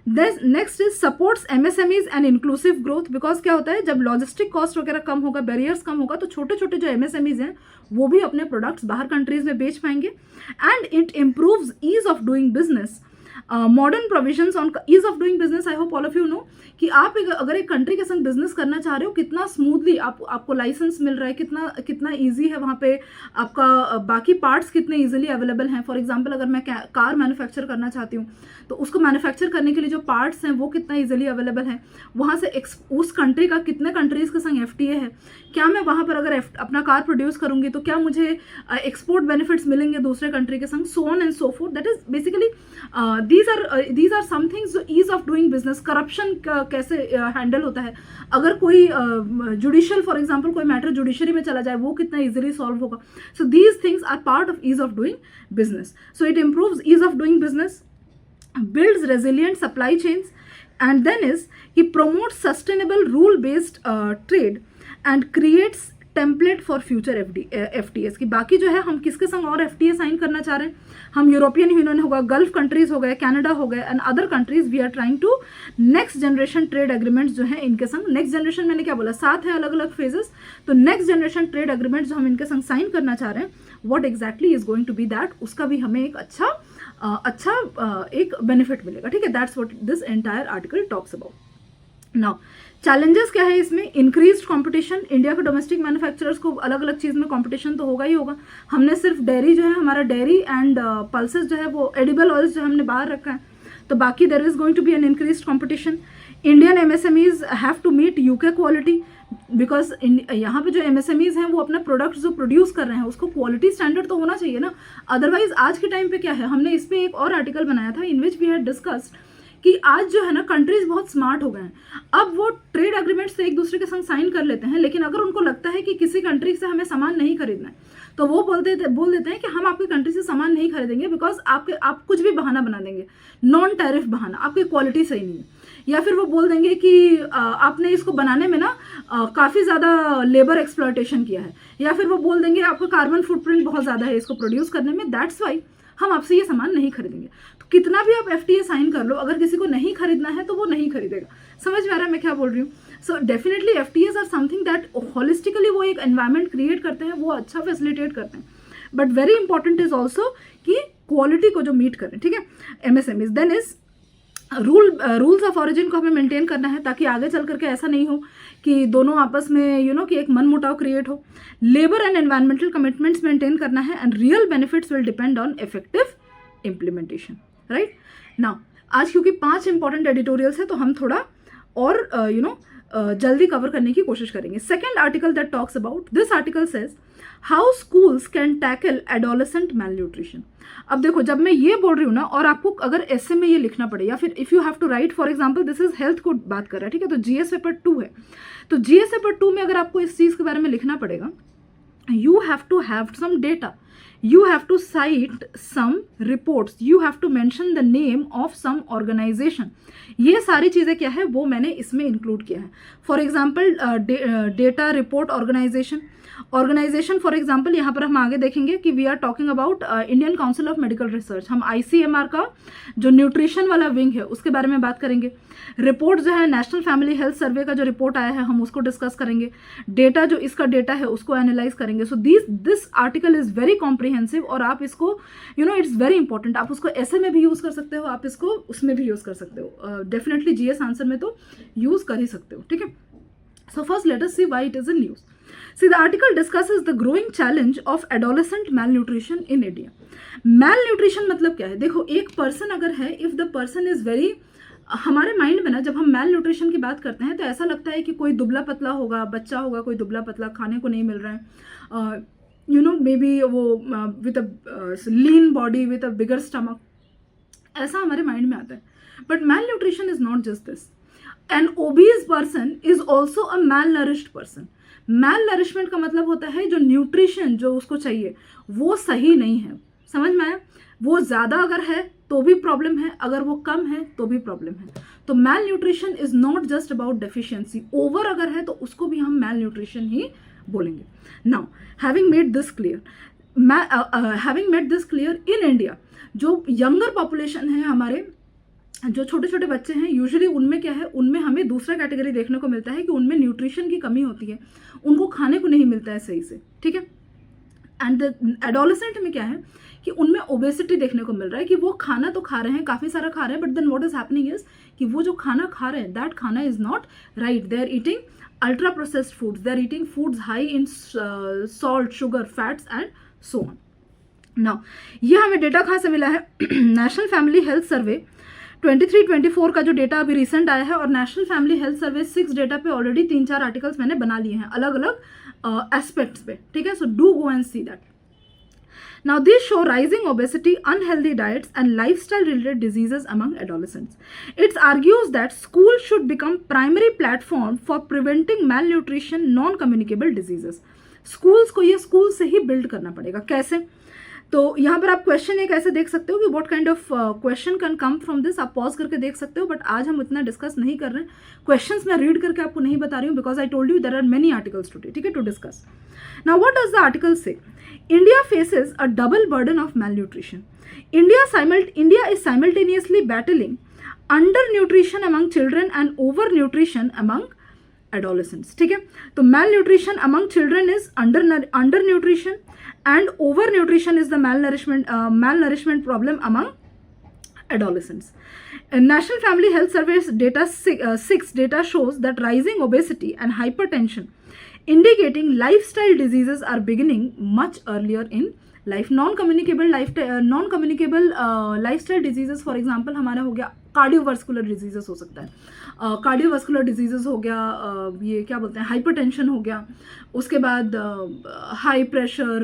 Next is supports MSMEs and inclusive growth, because क्या होता है जब logistic cost वगैरह कम होगा, barriers कम होगा, तो छोटे छोटे जो एमएसएमईज हैं वो भी अपने प्रोडक्ट्स बाहर कंट्रीज में बेच पाएंगे. And it improves ease of doing business. Modern provisions on ease of doing business. I hope all of you know कि आप अगर एक कंट्री के संग बिजनेस करना चाह रहे हो, कितना स्मूथली आपको लाइसेंस मिल रहा है, कितना ईजी है वहाँ पे आपका, बाकी पार्ट्स कितने ईजिली अवेलेबल हैं. फॉर एग्जाम्पल अगर मैं कार मैन्युफैक्चर करना चाहती हूँ तो उसको मैन्युफैक्चर करने के लिए जो पार्ट्स हैं वो कितना ईजिली अवेलेबल है. वहाँ से उस कंट्री का कितने कंट्रीज के संग FTA है. क्या मैं वहाँ पर अगर अपना कार प्रोड्यूस करूँगी तो क्या मुझे एक्सपोर्ट बेनिफिट्स मिलेंगे दूसरे कंट्री के संग, so on and so forth. That is basically these are some things जो ease of doing business. Corruption कैसे हैंडल होता है, अगर कोई जुडिशियल फॉर एग्जाम्पल कोई मैटर जुडिशरी में चला जाए वो कितना ईजिली सॉल्व होगा. So these things are part of ease of doing business. So it improves ease of doing business, builds resilient supply chains, and then is he promotes sustainable rule based trade and creates template for future FTAs की. बाकी जो है हम किसके संग और FTA sign करना चाह रहे हैं, हम यूरोपियन यूनियन होगा, गल्फ कंट्रीज हो गए, कनाडा हो गए and other countries. We are trying to next generation trade agreements जो है इनके संग. नेक्स्ट जनरेशन मैंने क्या बोला, 7 है अलग अलग फेजेस. तो नेक्स्ट जनरेशन ट्रेड एग्रीमेंट जो हम इनके संग साइन करना चाह रहे हैं, what exactly is going to be that, उसका भी हमें एक अच्छा एक बेनिफिट मिलेगा. ठीक है, that's what this entire article talks about. Now challenges क्या है इसमें, इंक्रीज्ड कंपटीशन. इंडिया के डोमेस्टिक मैन्युफैक्चरर्स को अलग अलग चीज़ में कंपटीशन तो होगा ही होगा. हमने सिर्फ डेयरी जो है, हमारा डेयरी एंड पल्सेस जो है वो एडिबल ऑयल्स जो हमने बाहर रखा है, तो बाकी there is going to be an increased competition. Indian MSMEs have to meet UK quality, because यहाँ पे जो MSMEs हैं वो अपना प्रोडक्ट जो प्रोड्यूस कर रहे हैं उसको क्वालिटी स्टैंडर्ड तो होना चाहिए ना. अदरवाइज आज के टाइम पे क्या है, हमने इस पर एक और आर्टिकल बनाया था इन विच वी हैड डिस्कस्ड कि आज जो है ना कंट्रीज बहुत स्मार्ट हो गए हैं. अब वो ट्रेड एग्रीमेंट्स से एक दूसरे के संग साइन कर लेते हैं, लेकिन अगर उनको लगता है कि किसी कंट्री से हमें सामान नहीं खरीदना है तो वो बोल देते हैं कि हम आपकी कंट्री से सामान नहीं खरीदेंगे बिकॉज आप कुछ भी बहाना बना देंगे, नॉन टैरिफ बहाना, आपकी क्वालिटी सही नहीं है. या फिर वो बोल देंगे कि आपने इसको बनाने में ना काफ़ी ज़्यादा लेबर एक्सप्लॉयटेशन किया है, या फिर वो बोल देंगे आपका कार्बन फुटप्रिंट बहुत ज़्यादा है इसको प्रोड्यूस करने में, दैट्स वाई हम आपसे ये सामान नहीं खरीदेंगे. तो कितना भी आप FTA साइन कर लो, अगर किसी को नहीं खरीदना है तो वो नहीं खरीदेगा. समझ में आ रहा है मैं क्या बोल रही हूँ. So definitely FTAs are something that holistically वो एक एनवायरमेंट क्रिएट करते हैं, वो अच्छा फैसिलिटेट करते हैं, but very important is also कि क्वालिटी को जो मीट करें. ठीक है, MSMEs. Then is rules of origin को हमें मेंटेन करना है ताकि आगे चल करके ऐसा नहीं हो कि दोनों आपस में कि एक मन मुटाव क्रिएट हो. Labour and environmental commitments maintain करना है and real benefits will depend on effective implementation. Right now आज क्योंकि 5 इंपॉर्टेंट एडिटोरियल्स है तो हम थोड़ा और जल्दी कवर करने की कोशिश करेंगे. Second article that talks about, this article says how schools can tackle adolescent malnutrition. अब देखो जब मैं ये बोल रही हूँ ना, और आपको अगर ऐसे में ये लिखना पड़े या फिर if you have to write, for example this is health को बात कर रहा है. ठीक है, तो GS पेपर 2 है, तो GS पेपर 2 में अगर आपको इस चीज़ के बारे में लिखना पड़ेगा, you have to have some data, you have to cite some reports, you have to mention the name of some organization. ये सारी चीज़ें क्या है वो मैंने इसमें इंक्लूड किया है. For example data report organisation for example यहाँ पर हम आगे देखेंगे कि we are talking about Indian Council of Medical Research. हम ICMR का जो न्यूट्रिशन वाला विंग है उसके बारे में बात करेंगे. रिपोर्ट जो है नेशनल फैमिली हेल्थ सर्वे का जो रिपोर्ट आया है हम उसको डिस्कस करेंगे. डेटा जो इसका डेटा है उसको एनालाइज करेंगे. So this article is very comprehensive और आप इसको इट्स वेरी इंपॉर्टेंट. आप उसको ऐसे में भी यूज़ कर सकते हो, आप इसको उसमें भी यूज़ कर सकते हो. डेफिनेटली GS आंसर में तो यूज़ कर ही सकते हो. ठीक है, so first let us see why it is in news. See, the article discusses the growing challenge of adolescent malnutrition in India. Malnutrition मतलब क्या है? देखो एक पर्सन अगर है, if the person is very, हमारे माइंड में ना जब हम मैल न्यूट्रिशन की बात करते हैं तो ऐसा लगता है कि कोई दुबला पतला होगा, बच्चा होगा कोई दुबला पतला, खाने को नहीं मिल रहा है, मे बी वो with a lean body with a bigger stomach, ऐसा हमारे माइंड में आता है. But malnutrition is not just this. An obese person is also a malnourished person. Malnourishment का मतलब होता है जो न्यूट्रिशन जो उसको चाहिए वो सही नहीं है. समझ में आया? वो ज़्यादा अगर है तो भी प्रॉब्लम है, अगर वो कम है तो भी प्रॉब्लम है. तो malnutrition is not just about deficiency. Over अगर है तो उसको भी हम मैल न्यूट्रिशन ही बोलेंगे. Now having made this clear in India, जो यंगर पॉपुलेशन है हमारे जो छोटे छोटे बच्चे हैं यूजुअली उनमें क्या है, उनमें हमें दूसरा कैटेगरी देखने को मिलता है कि उनमें न्यूट्रिशन की कमी होती है, उनको खाने को नहीं मिलता है सही से, ठीक है। एंड एडोलेसेंट में क्या है कि उनमें ओबेसिटी देखने को मिल रहा है कि वो खाना तो खा रहे हैं, काफ़ी सारा खा रहे हैं, but then what is happening is कि वो जो खाना खा रहे हैं दैट खाना is not right. They are eating ultra processed foods, they are eating foods high in salt, sugar, fats and so on. Now ये हमें डेटा कहाँ से मिला है? नेशनल फैमिली हेल्थ सर्वे 23-24 का जो डेटा अभी रिसेंट आया है, और national family health survey 6 data पे ऑलरेडी 3-4 आर्टिकल्स मैंने बना लिए हैं अलग अलग एस्पेक्ट्स पे, ठीक है। सो do go and see that. Now these show rising obesity, unhealthy diets and lifestyle related diseases among adolescents. It argues that school should become primary platform for preventing malnutrition, non-communicable diseases. Schools को ये school से ही build करना पड़ेगा। कैसे? तो यहाँ पर आप क्वेश्चन एक ऐसे देख सकते हो कि what kind of question can come from this, आप पॉज करके देख सकते हो, बट आज हम इतना डिस्कस नहीं कर रहे हैं। क्वेश्चंस मैं रीड करके आपको नहीं बता रही हूँ because I told you there are many articles today, ठीक है, to discuss. Now what does the article say? India faces a double burden of malnutrition. India is simultaneously battling undernutrition among children and overnutrition among adolescents. ठीक है, तो malnutrition among children is undernutrition and overnutrition is the malnourishment problem among adolescents. National Family Health Service data 6 data shows that rising obesity and hypertension indicating lifestyle diseases are beginning much earlier in life. non-communicable lifestyle diseases for example हमारा हो गया cardiovascular diseases हो सकता है, cardiovascular diseases हो गया, ये क्या बोलते हैं, हाइपरटेंशन हो गया, उसके बाद हाई प्रेशर,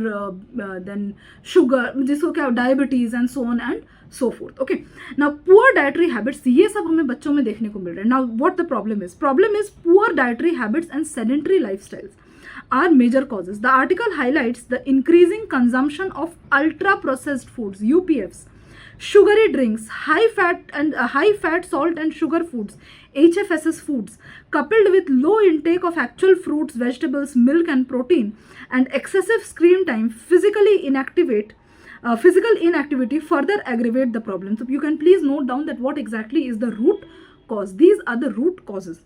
देन शुगर, जिसको क्या diabetes and so on and so fourth. Okay, now poor dietary habits, ये सब हमें बच्चों में देखने को मिल रहा है। Now what the problem is poor dietary habits and sedentary lifestyles are major causes. The article highlights the increasing consumption of ultra processed foods, UPFs, sugary drinks, high fat salt and sugar foods, HFSS foods, coupled with low intake of actual fruits, vegetables, milk and protein, and excessive screen time, physical inactivity further aggravate the problem. So you can please note down that what exactly is the root cause. These are the root causes.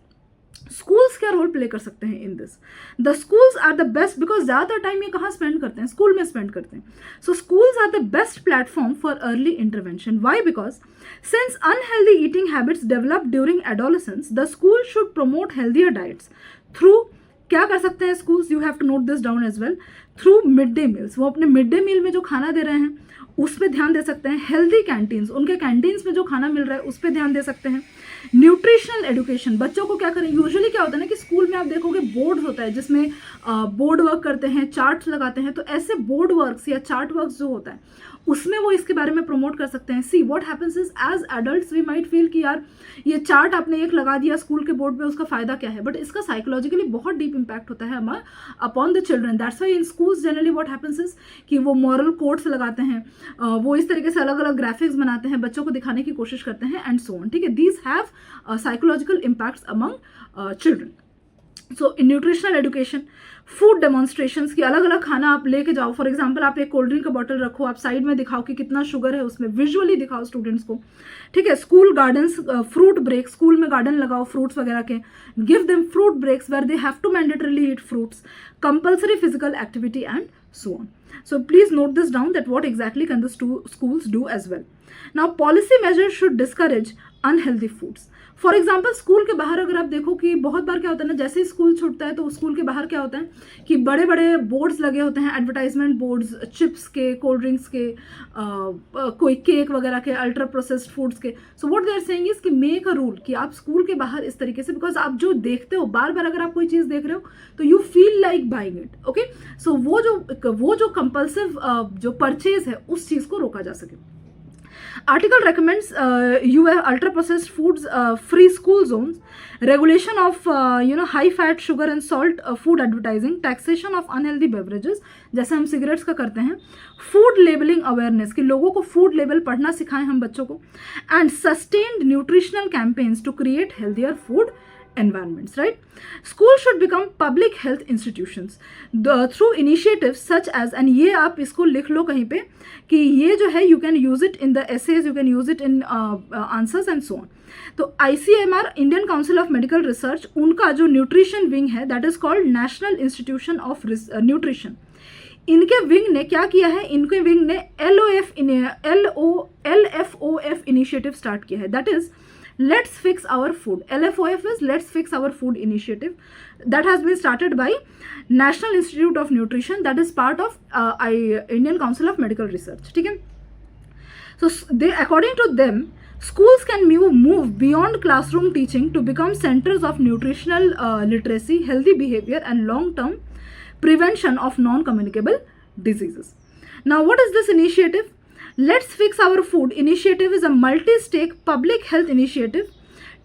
Schools क्या role play कर सकते हैं in this? The schools are the best, because ज़्यादातर time ये कहाँ spend करते हैं? School में स्पेंड करते हैं। So schools are the best platform for early intervention. Why? Because since unhealthy eating habits develop during adolescence, the school should promote healthier diets through, क्या कर सकते हैं schools? You have to note this down as well, through mid day meals. वो अपने mid day meal में जो खाना दे रहे हैं उस पर ध्यान दे सकते हैं। हेल्दी कैंटीन्स, उनके कैंटीन्स में जो खाना मिल रहा है उस पर ध्यान दे सकते हैं। न्यूट्रिशनल एजुकेशन, बच्चों को क्या करें, यूजुअली क्या होता है ना कि स्कूल में आप देखोगे बोर्ड होता है जिसमें बोर्ड वर्क करते हैं, चार्ट्स लगाते हैं, तो ऐसे बोर्ड वर्क्स या चार्ट वर्क्स जो होता है उसमें वो इसके बारे में प्रमोट कर सकते हैं। See what happens is as adults we might feel कि यार ये चार्ट आपने एक लगा दिया स्कूल के बोर्ड पे, उसका फायदा क्या है, बट इसका साइकोलॉजिकली बहुत डीप इंपैक्ट होता है upon the children. That's why in schools generally what happens is कि वो मॉरल कोड्स लगाते हैं, वो इस तरीके से अलग अलग ग्राफिक्स बनाते हैं, बच्चों को दिखाने की कोशिश करते हैं एंड सो ऑन, ठीक है। These have psychological impacts among children. So in nutritional education, food demonstrations की अलग अलग खाना आप लेके जाओ। फॉर एग्जांपल आप एक कोल्ड ड्रिंक का बॉटल रखो, आप साइड में दिखाओ कि कितना शुगर है उसमें, विजुअली दिखाओ स्टूडेंट्स को, ठीक है। School gardens, fruit break, school में गार्डन लगाओ फ्रूट्स वगैरह के, give them fruit breaks where they have to mandatorily eat fruits, compulsory physical activity and so on. So please note this down that what exactly can the schools do as well. Now policy measures should discourage unhealthy foods. For example school के बाहर अगर आप देखो कि बहुत बार क्या होता है ना, जैसे ही स्कूल छूटता है तो स्कूल के बाहर क्या होता है कि बड़े बड़े बोर्ड्स लगे होते हैं, एडवर्टाइजमेंट बोर्ड्स, चिप्स के, कोल्ड ड्रिंक्स के, कोई केक वगैरह के, अल्ट्रा प्रोसेस्ड फूड्स के। So what they are saying is कि मेक अ रूल कि आप स्कूल के बाहर इस तरीके से, बिकॉज आप जो देखते हो बार बार अगर आप कोई चीज़ देख रहे हो तो you feel like buying it, okay. So वो जो कंपल्सिव जो परचेज है उस चीज़ को रोका जा सके। Article recommends ultra processed foods free school zones, regulation of high fat, sugar and salt food advertising, taxation of unhealthy beverages जैसे हम सिगरेट्स का करते हैं, फूड लेबलिंग अवेयरनेस कि लोगों को फूड लेबल पढ़ना सिखाएं हम बच्चों को, and sustained nutritional campaigns to create healthier food environments, right? Schools should become public health institutions through initiatives such as, and ये आप इसको लिख लो कहीं पे कि ये जो है you can use it in the essays, you can use it in answers and so on. तो ICMR, Indian Council of Medical research, उनका जो न्यूट्रिशन विंग है that is called national institution of nutrition. इनके wing ने क्या किया है, इनके विंग ने LFOF इनिशिएटिव स्टार्ट किया है, that is Let's Fix Our Food. LFOF is Let's Fix Our Food initiative that has been started by National Institute of Nutrition, that is part of Indian Council of Medical Research. ठीक है. So they, according to them, schools can move beyond classroom teaching to become centers of nutritional literacy, healthy behavior and long-term prevention of non-communicable diseases. Now what is this initiative? Let's Fix Our Food initiative is a multi-stake public health initiative,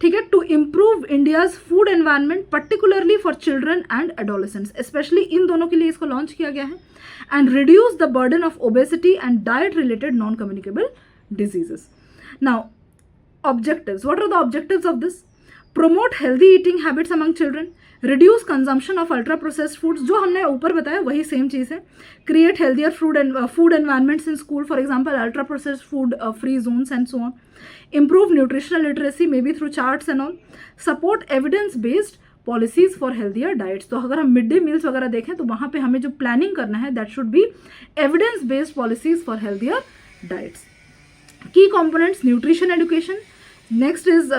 ठीक है, to improve India's food environment, particularly for children and adolescents. Especially इन दोनों के लिए इसको launch किया गया है, and reduce the burden of obesity and diet-related non-communicable diseases. Now, objectives. What are the objectives of this? Promote healthy eating habits among children. Reduce consumption of ultra processed foods, जो हमने ऊपर बताया वही same चीज़ है. Create healthier food environments in school, for example ultra processed food free zones and so on. Improve nutritional literacy maybe through charts and all. Support evidence based policies for healthier diets. तो अगर हम mid day meals वगैरह देखें तो वहाँ पे हमें जो प्लानिंग करना है that should be evidence based policies for healthier diets. Key components, nutrition education. Next is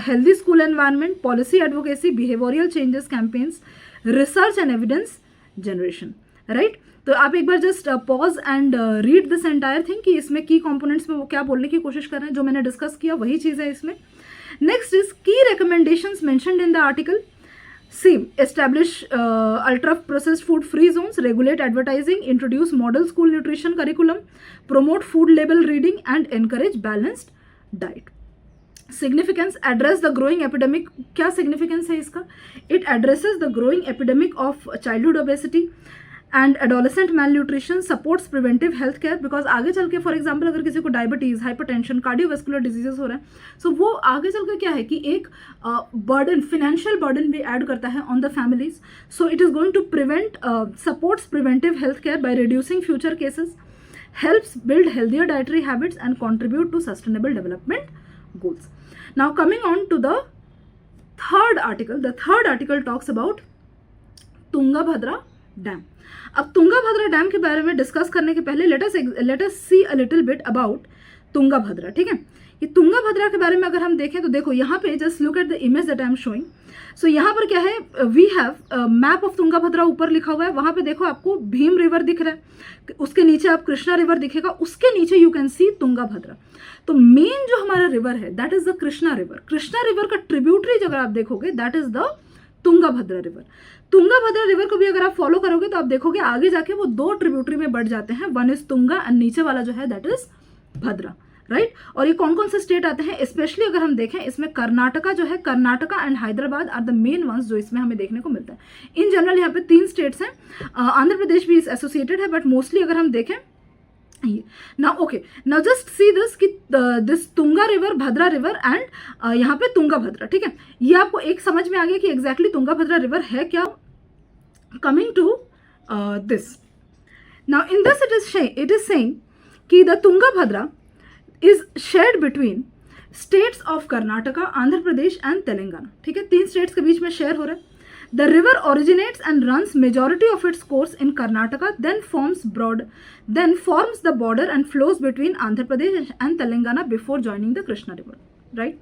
healthy school environment, policy advocacy, behavioral changes campaigns, research and evidence generation, right? तो आप एक बार just pause and read this entire thing कि इसमें की components में वो क्या बोलने की कोशिश कर रहे हैं. जो मैंने डिस्कस किया वही चीज़ है इसमें. Next is key recommendations mentioned in the article. Same, establish ultra processed food free zones, regulate advertising, introduce model school nutrition curriculum, promote food label reading and encourage balanced diet. Significance, address the growing epidemic. क्या significance है इसका? It addresses the growing epidemic of childhood obesity and adolescent malnutrition, supports preventive health care. Because आगे चल के for example अगर किसी को diabetes, hypertension, cardiovascular diseases हो रहे हैं, सो वो आगे चल के क्या है कि एक बर्डन, फिनेंशियल बर्डन भी ऐड करता है on the families. So it is going to prevent, supports preventive health care by reducing future cases, helps build healthier dietary habits and contribute to sustainable development goals. Now coming on to the third article. The third article talks about Tungabhadra Dam. अब Tungabhadra dam के बारे में discuss करने के पहले let us see a little bit about Tungabhadra. ठीक है, ये तुंगाभद्रा के बारे में अगर हम देखें तो देखो यहाँ पे just look at the image that I am showing. So यहाँ पर क्या है, we have map of Tungabhadra ऊपर लिखा हुआ है. वहाँ पे देखो आपको भीम रिवर दिख रहा है, उसके नीचे आप कृष्णा रिवर दिखेगा, उसके नीचे यू कैन सी तुंगाभद्रा. तो मेन जो हमारा रिवर है that is the Krishna river. Krishna river का ट्रिब्यूटरी अगर आप देखोगे that is the Tungabhadra river. Tungabhadra river को भी अगर आप फॉलो करोगे तो आप देखोगे आगे जाके वो दो ट्रिब्यूटरी में बढ़ जाते हैं. वन इज तुंगा एंड नीचे वाला जो है दैट इज भद्रा, राइट. और ये कौन कौन से स्टेट आते हैं, स्पेशली अगर हम देखें इसमें कर्नाटका जो है, Karnataka and Hyderabad are the main ones जो इसमें हमें देखने को मिलता है. इन जनरल यहाँ पे 3 स्टेट्स हैं, आंध्र प्रदेश भी एसोसिएटेड है, बट मोस्टली अगर हम देखें ये. Now okay, now just see this कि this Tunga river, Bhadra river and यहाँ पे तुंगाभद्रा. ठीक है, ये आपको एक समझ में आ गया कि एग्जैक्टली तुंगाभद्रा रिवर है क्या. Coming to this, now in this it is saying कि the Tungabhadra is shared between states of Karnataka, Andhra Pradesh and Telangana. ठीक है, 3 स्टेट्स के बीच में शेयर हो रहा है. The river originates and runs majority of its course in Karnataka, then forms the border and flows between Andhra Pradesh and Telangana before joining the Krishna River, right?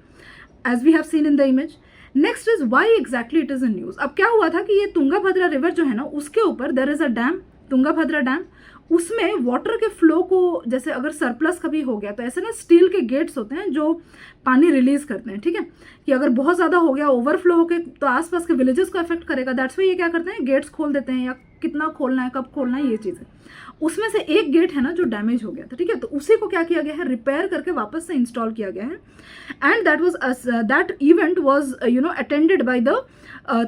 As we have seen in the image. Next is why exactly it is in news. अब क्या हुआ था कि ये Tungabhadra river जो है ना, उसके ऊपर there is a dam, Tungabhadra dam. उसमें वाटर के फ्लो को, जैसे अगर सरप्लस कभी हो गया तो ऐसे ना स्टील के गेट्स होते हैं जो पानी रिलीज करते हैं. ठीक है, कि अगर बहुत ज़्यादा हो गया, ओवरफ्लो होके, तो आसपास के विलेजेस को अफेक्ट करेगा. दैट्स वाई ये क्या करते हैं, गेट्स खोल देते हैं, या कितना खोलना है, कब खोलना है, ये चीज़ है. उसमें से एक गेट है ना जो डैमेज हो गया था. ठीक है, तो उसी को क्या किया गया है, रिपेयर करके वापस से इंस्टॉल किया गया है. And that event was attended by the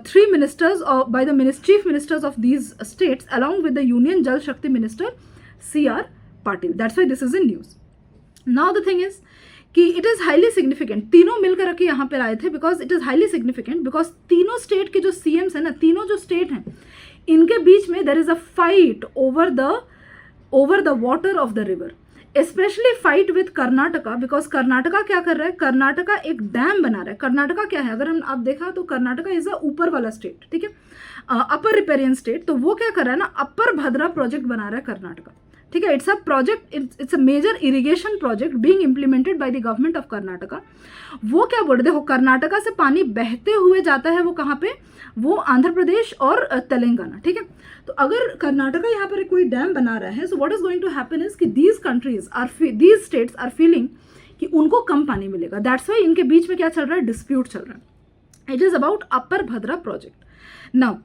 3 ministers or by the chief ministers of these states along with the Union Jal Shakti Minister C.R. Patil. That's why this is in news. Now the thing is कि it is highly significant, तीनों मिलकर रखे यहाँ पर आए थे because it is highly significant, because तीनों state के जो CMs हैं ना, तीनों जो स्टेट हैं इनके बीच में there is a fight over the water of the river, specially fight with Karnataka, because Karnataka क्या कर रहा है, कर्नाटका एक डैम बना रहा है। कर्नाटका क्या है, अगर हम आप देखा तो कर्नाटका इज अ ऊपर वाला स्टेट, ठीक है, अपर रिपेरियन स्टेट, तो वो क्या कर रहा है ना, अपर भद्रा प्रोजेक्ट बना रहा है कर्नाटका, ठीक है। It's a project, it's a major irrigation project being implemented by the government of Karnataka. वो क्या बोल रहे, देखो कर्नाटका से पानी बहते हुए जाता है, वो कहाँ पे, वो आंध्र प्रदेश और तेलंगाना, ठीक है। तो अगर कर्नाटका यहाँ पर कोई डैम बना रहा है, so what is going to happen is कि दीज स्टेट्स आर फीलिंग कि उनको कम पानी मिलेगा, दैट्स वाई इनके बीच में क्या चल रहा है, डिस्प्यूट चल रहा है। It is about upper Bhadra project. Now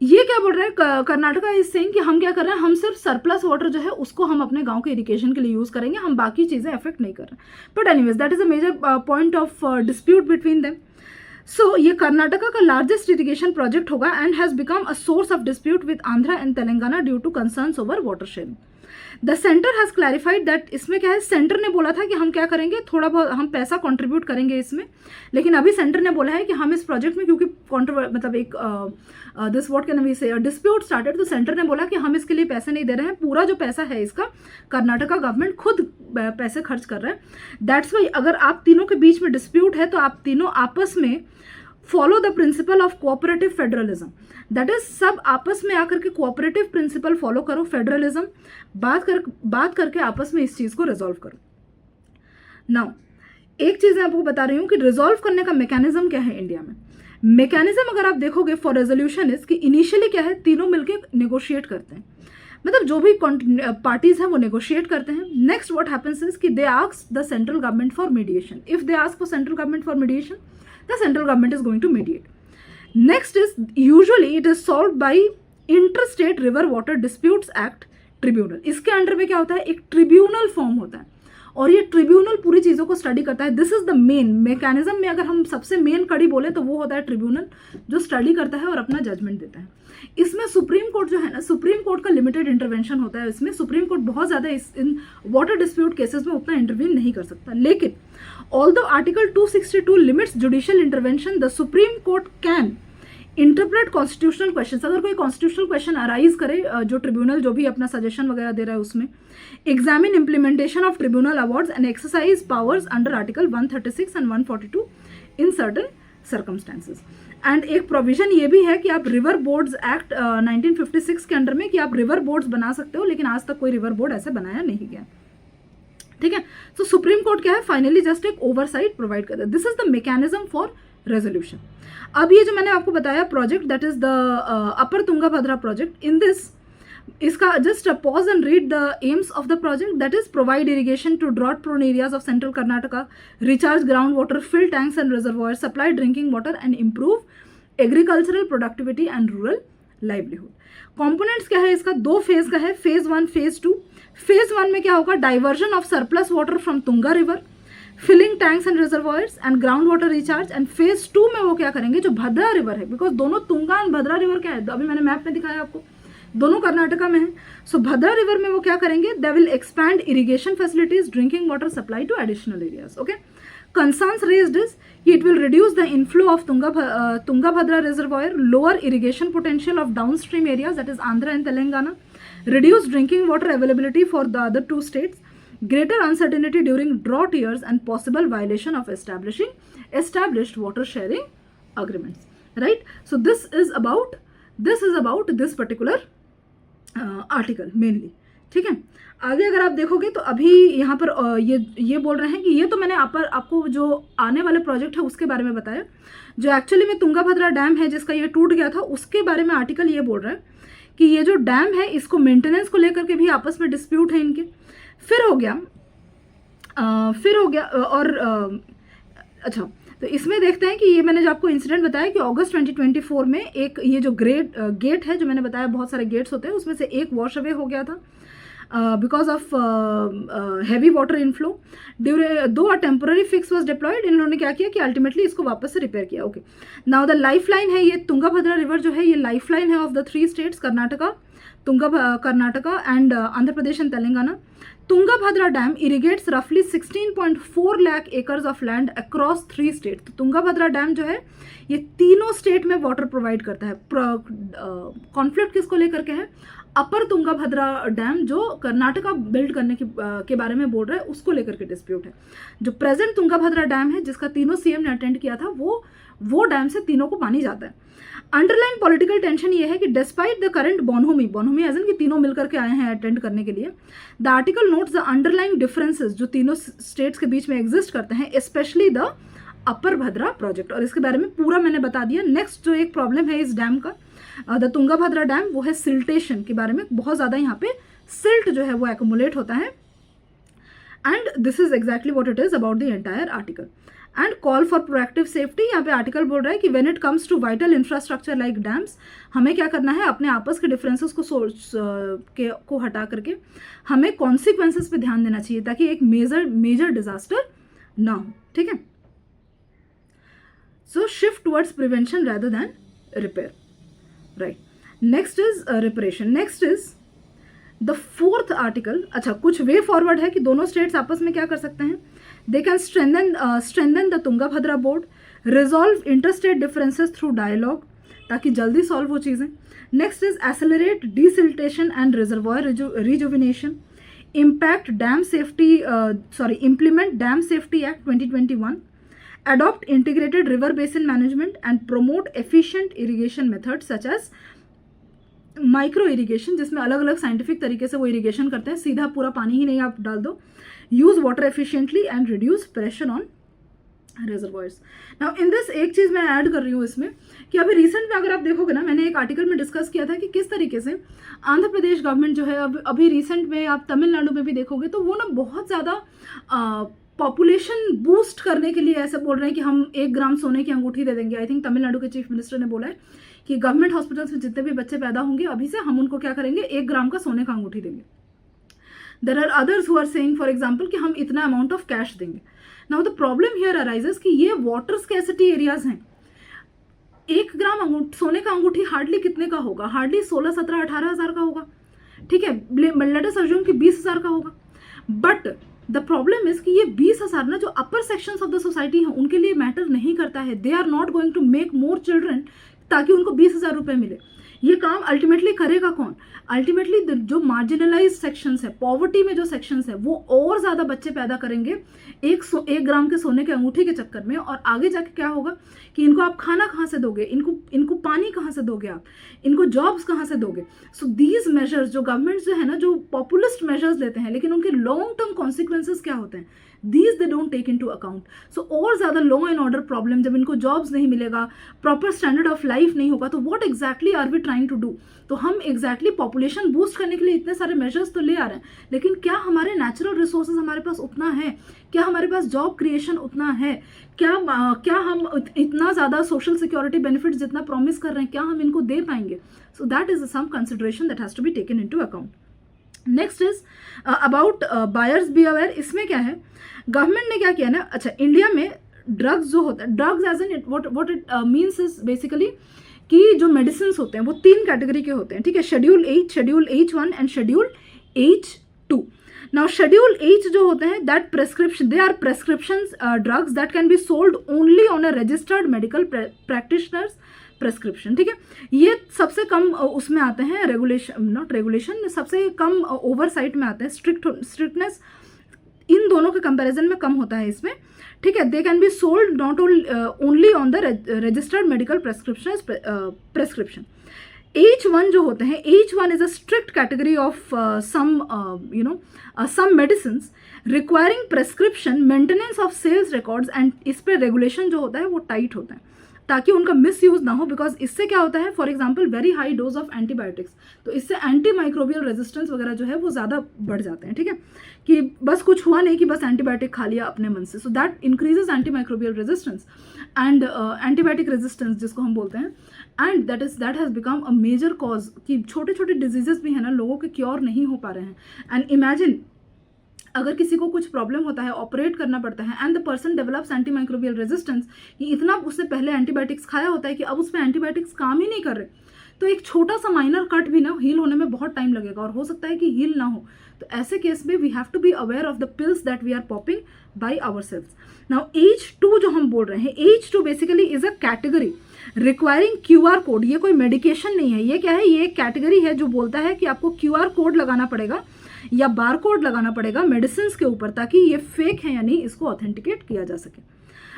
ये क्या बोल रहा है, कर्नाटका इज सेइंग कि हम क्या कर रहे हैं, हम सिर्फ सरप्लस वाटर जो है उसको हम अपने गांव के इरिगेशन के लिए यूज करेंगे, हम बाकी चीजें अफेक्ट नहीं कर रहे हैं। But anyways that is a major point of dispute between them. So ये कर्नाटका का लार्जेस्ट इरिगेशन प्रोजेक्ट होगा and has become a source of dispute with Andhra and Telangana due to concerns over water sharing. The centre has clarified that, इसमें क्या है, centre ने बोला था कि हम क्या करेंगे, थोड़ा बहुत हम पैसा कंट्रीब्यूट करेंगे इसमें, लेकिन अभी सेंटर ने बोला है कि हम इस प्रोजेक्ट में, क्योंकि मतलब एक दिस व्हाट कैन वी से डिस्प्यूट स्टार्टेड, तो सेंटर ने बोला कि हम इसके लिए पैसे नहीं दे रहे हैं, पूरा जो पैसा है इसका कर्नाटका गवर्नमेंट खुद पैसे खर्च कर रहा है। दैट्स वाई अगर आप तीनों के बीच में डिस्प्यूट है तो आप तीनों आपस में follow the principle of cooperative federalism, that is सब आपस में आकर के कोऑपरेटिव प्रिंसिपल फॉलो करो, फेडरलिज्म, बात करके आपस में इस चीज को रिजॉल्व करो। नाउ एक चीज मैं आपको बता रही हूँ कि रिजॉल्व करने का मैकेनिज्म क्या है इंडिया में। मैकेनिज्म अगर आप देखोगे फॉर रेजोल्यूशन इज कि इनिशियली क्या है, तीनों मिलकर नेगोशिएट करते हैं, मतलब जो भी पार्टीज हैं वो नेगोशिएट करते हैं। नेक्स्ट व्हाट हैपेंस इज कि they ask the central government for mediation, if they ask for central government for mediation, the central government is going to mediate. Next is usually it is solved by Interstate River Water Disputes Act tribunal. इसके under में क्या होता है, एक tribunal form होता है और ये ट्रिब्यूनल पूरी चीज़ों को स्टडी करता है। This is the main mechanism में, अगर हम सबसे मेन कड़ी बोले तो वो होता है ट्रिब्यूनल, जो स्टडी करता है और अपना जजमेंट देता है। इसमें सुप्रीम कोर्ट जो है ना, सुप्रीम कोर्ट का लिमिटेड इंटरवेंशन होता है। इसमें सुप्रीम कोर्ट बहुत ज़्यादा इन वाटर डिस्प्यूट केसेस में उतना इंटरवीन नहीं कर सकता, लेकिन although article 262 limits judicial intervention, the supreme court can interpret constitutional questions. अगर कोई कॉन्स्टिट्यूशनल क्वेश्चन अराइज करे, जो ट्रिब्यूनल जो भी अपना सजेशन वगैरह दे रहा है उसमें, examine implementation of tribunal awards and exercise powers under article 136 and 142 in certain circumstances. And एक प्रोविजन ये भी है कि आप रिवर बोर्ड्स एक्ट 1956 के अंडर में कि आप रिवर बोर्ड्स बना सकते हो, लेकिन आज तक कोई रिवर बोर्ड ऐसे बनाया नहीं गया, ठीक है। तो सुप्रीम कोर्ट क्या है, फाइनली जस्ट एक ओवरसाइट प्रोवाइड करता है। This is the mechanism for resolution. अब ये जो मैंने आपको बताया project, that is the upper Tungabhadra project, in this इसका just pause and read the aims of the project, that is provide irrigation to drought prone areas of central Karnataka, recharge ground water, fill tanks and reservoir, supply drinking water and improve agricultural productivity and rural livelihood. Components क्या है इसका, दो phase का है, phase 1 phase 2। Phase 1 में क्या होगा, diversion of surplus water from Tunga river, filling tanks and reservoirs and ground water recharge. And phase 2 में वो क्या करेंगे, जो भद्रा रिवर है, बिकॉज दोनों तुंगा एंड भद्रा रिवर क्या है, अभी मैंने मैप में दिखाया आपको, दोनों कर्नाटका में है। सो भद्रा रिवर में वो क्या करेंगे, they will expand irrigation facilities, drinking water supply to additional areas. Okay, concerns raised is it will reduce the inflow of Tungabhadra reservoir, lower irrigation potential of downstream areas, that is Andhra and Telangana, reduce drinking water availability for the other two states, greater uncertainty during drought years, and possible violation of established water sharing agreements, right? So this is about this particular article mainly, ठीक है। आगे अगर आप देखोगे तो अभी यहाँ पर ये बोल रहे हैं कि ये तो मैंने आपको जो आने वाले प्रोजेक्ट है उसके बारे में बताया, जो एक्चुअली में तुंगाभद्रा डैम है जिसका ये टूट गया था, उसके बारे में आर्टिकल ये बोल रहा है कि ये जो डैम है इसको मेंटेनेंस को लेकर के भी आपस में डिस्प्यूट है इनके। फिर हो गया और अच्छा, तो इसमें देखते हैं कि ये मैंने जो आपको इंसिडेंट बताया कि अगस्त 2024 में एक ये जो गेट है जो मैंने बताया, बहुत सारे गेट्स होते हैं, उसमें से एक वॉश अवे हो गया था। Because of heavy water inflow though a temporary fix was deployed, इन्होंने क्या किया कि अल्टीमेटली इसको वापस से रिपेयर किया. Okay, now the life line है ये तुंगाभद्रा रिवर जो है ये लाइफ लाइन है of the 3 states Karnataka and Andhra Pradesh and Telangana. Tungabhadra dam irrigates रफली 16.4 lakh acres of land across 3 state. तो तुंगाभद्रा डैम जो है ये तीनों स्टेट में वाटर प्रोवाइड करता है. कॉन्फ्लिक्ट किसको लेकर के है? अपर तुंगाभद्रा डैम जो कर्नाटका बिल्ड करने के बारे में बोल रहा है उसको लेकर के डिस्प्यूट है. जो प्रेजेंट तुंगाभद्रा डैम है जिसका तीनों सीएम ने अटेंड किया था वो डैम से तीनों को पानी जाता है. अंडरलाइन पॉलिटिकल टेंशन ये है कि despite the current bonhomie as in कि तीनों मिलकर के आए हैं अटेंड करने के लिए. The article notes the underline differences जो तीनों स्टेट्स के बीच में एग्जिस्ट करते हैं, specially the upper Bhadra project, और इसके बारे में पूरा मैंने बता दिया. नेक्स्ट जो एक प्रॉब्लम है इस डैम का द तुंगाभद्रा डैम वो है सिल्टेशन के बारे में. बहुत ज़्यादा यहाँ पे सिल्ट जो है वो एक्युमुलेट होता है and this is exactly what it is about the entire article. And call for proactive safety, यहाँ पे आर्टिकल बोल रहा है कि when it comes to vital infrastructure like dams, हमें क्या करना है अपने आपस के डिफरेंसेस को हटा करके हमें कॉन्सिक्वेंसेस पे ध्यान देना चाहिए ताकि एक मेजर डिजास्टर ना हो. ठीक है, so shift towards prevention rather than repair. Right, next is reparation. Next is the 4th article. अच्छा, कुछ वे फॉरवर्ड है कि दोनों स्टेट्स आपस में क्या कर सकते हैं. They can strengthen the Tungabhadra board, resolve interstate differences through dialogue ताकि जल्दी सॉल्व हो चीज़ें. Next is accelerate desiltation and reservoir rejuvenation, impact dam safety implement Dam Safety Act 2021, adopt integrated river basin management and promote efficient irrigation methods such as micro irrigation, जिसमें अलग अलग scientific तरीके से वो इरीगेशन करते हैं, सीधा पूरा पानी ही नहीं आप डाल दो. Use water efficiently and reduce pressure on reservoirs. Now in this एक चीज़ मैं ऐड कर रही हूँ इसमें कि अभी रिसेंट में अगर आप देखोगे ना, मैंने एक आर्टिकल में डिस्कस किया था कि किस तरीके से आंध्र प्रदेश गवर्नमेंट जो है अभी रिसेंट में आप तमिलनाडु में भी देखोगे तो वो ना बहुत ज़्यादा पॉपुलेशन बूस्ट करने के लिए ऐसे बोल रहे हैं कि हम 1 ग्राम सोने की अंगूठी दे देंगे. आई थिंक तमिलनाडु के चीफ मिनिस्टर ने बोला है कि गवर्नमेंट हॉस्पिटल्स में जितने भी बच्चे पैदा होंगे अभी से हम उनको क्या करेंगे 1 ग्राम का सोने का अंगूठी देंगे. There are others who are saying for example कि हम इतना अमाउंट ऑफ कैश देंगे. Now the problem here arises कि ये वाटर स्कैसिटी एरियाज हैं. 1 ग्राम सोने का अंगूठी हार्डली कितने का होगा? हार्डली 16, 17, 18 हज़ार का होगा. ठीक है, लेट अस अज्यूम कि 20,000 का होगा. बट द प्रॉब्लम इज कि ये 20,000 ना जो upper sections of the society हैं उनके लिए मैटर नहीं करता है. They are not going to make more children ताकि उनको 20,000 रुपये मिले. ये काम अल्टीमेटली करेगा कौन? अल्टीमेटली जो मार्जिनलाइज सेक्शंस है, पॉवर्टी में जो सेक्शंस है, वो और ज़्यादा बच्चे पैदा करेंगे 1 ग्राम के सोने के अंगूठी के चक्कर में. और आगे जाके क्या होगा कि इनको आप खाना कहाँ से दोगे, इनको पानी कहाँ से दोगे, आप इनको जॉब्स कहाँ से दोगे. सो दीज मेजर्स जो गवर्नमेंट जो है ना जो पॉपुलिस्ट मेजर्स लेते हैं लेकिन उनके लॉन्ग टर्म कॉन्सिक्वेंसेज क्या होते हैं, these they don't take into account. So और ज़्यादा लॉ एंड ऑर्डर प्रॉब्लम, जब इनको जॉब्स नहीं मिलेगा, प्रॉपर स्टैंडर्ड ऑफ लाइफ नहीं होगा, तो what exactly are we trying to do. तो हम एग्जैक्टली पॉपुलेशन बूस्ट करने के लिए इतने सारे मेजर्स तो ले आ रहे हैं, लेकिन क्या हमारे नेचुरल रिसोर्सेज हमारे पास उतना है? क्या हमारे पास जॉब क्रिएशन उतना है? क्या हम इतना ज़्यादा सोशल सिक्योरिटी बेनिफिट जितना प्रॉमिस कर रहे हैं क्या हम इनको दे पाएंगे? So that is some consideration that has to be taken into account. Next is about buyers be aware. इसमें क्या है, गवर्नमेंट ने क्या किया ना, अच्छा इंडिया में ड्रग्स जो होता है, drugs as an what it means is basically कि जो मेडिसिन होते हैं वो 3 कैटेगरी के होते हैं. ठीक है, schedule H1 and schedule H2. Now schedule H जो होते हैं that prescription, they are prescription drugs that can be sold only on a registered medical practitioners prescription. ठीक है, ये सबसे कम उसमें आते हैं, रेगुलेशन सबसे कम ओवरसाइट में आते हैं, स्ट्रिक्टनेस इन दोनों के कंपैरिजन में कम होता है इसमें. ठीक है, they can be sold not only on the registered medical prescription. H1 जो होते हैं, H1 is a strict category of some medicines requiring prescription, maintenance of sales records, and इस पर रेगुलेशन जो होता है वो टाइट होता है. ताकि उनका मिस यूज़ ना हो, बिकॉज इससे क्या होता है, for example very high dose of antibiotics, तो इससे एंटी माइक्रोबियल रेजिस्टेंस वगैरह जो है वो ज़्यादा बढ़ जाते हैं, ठीक है, कि बस कुछ हुआ नहीं कि बस एंटीबायोटिक खा लिया अपने मन से, so that increases anti microbial resistance and antibiotic resistance जिसको हम बोलते हैं, and that has become a major cause कि छोटे छोटे डिजीजेस भी है ना लोगों के क्योर नहीं हो पा रहे हैं। एंड इमेजिन अगर किसी को कुछ प्रॉब्लम होता है, ऑपरेट करना पड़ता है, and the person develops anti microbial resistance, कि इतना उसने पहले एंटीबायोटिक्स खाया होता है कि अब उस पर एंटीबायोटिक्स काम ही नहीं कर रहे, तो एक छोटा सा माइनर कट भी ना हील होने में बहुत टाइम लगेगा और हो सकता है कि हील ना हो। तो ऐसे केस में we have to be aware of the pills that we are popping by ourselves. Now H2 जो हम बोल रहे हैं, H2 basically is a category requiring QR code. ये कोई मेडिकेशन नहीं है, ये क्या है, ये एक कैटेगरी है जो बोलता है कि आपको QR कोड लगाना पड़ेगा या बार कोड लगाना पड़ेगा मेडिसिन के ऊपर, ताकि ये फेक है या नहीं इसको ऑथेंटिकेट किया जा सके।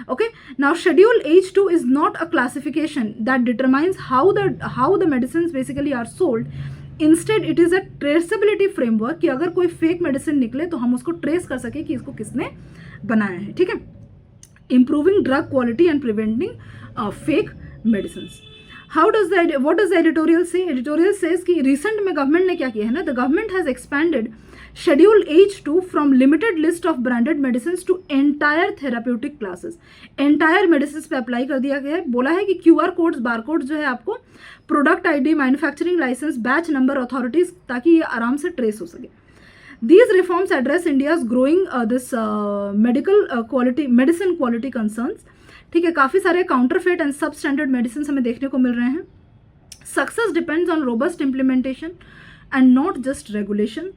Okay, now schedule H2 is not a classification that determines how the medicines basically are sold. Instead it is a traceability framework कि अगर कोई फेक मेडिसिन निकले तो हम उसको ट्रेस कर सके कि इसको किसने बनाया है, ठीक है, improving drug quality and preventing fake medicines. What does the editorial say? Editorial says कि recent में गवर्नमेंट ने क्या किया है ना, the government has expanded Schedule H2 from limited list of branded medicines to entire therapeutic classes. Entire medicines पे apply कर दिया गया है। बोला है कि QR कोड्स, बार कोड्स जो है आपको product ID, manufacturing licence, batch number, authorities, ताकि ये आराम से ट्रेस हो सके। These reforms address India's growing this medicine quality concerns. ठीक है, काफ़ी सारे काउंटरफेट एंड सब स्टैंडर्ड मेडिसिन हमें देखने को मिल रहे हैं। Success depends on robust implementation and not just regulation.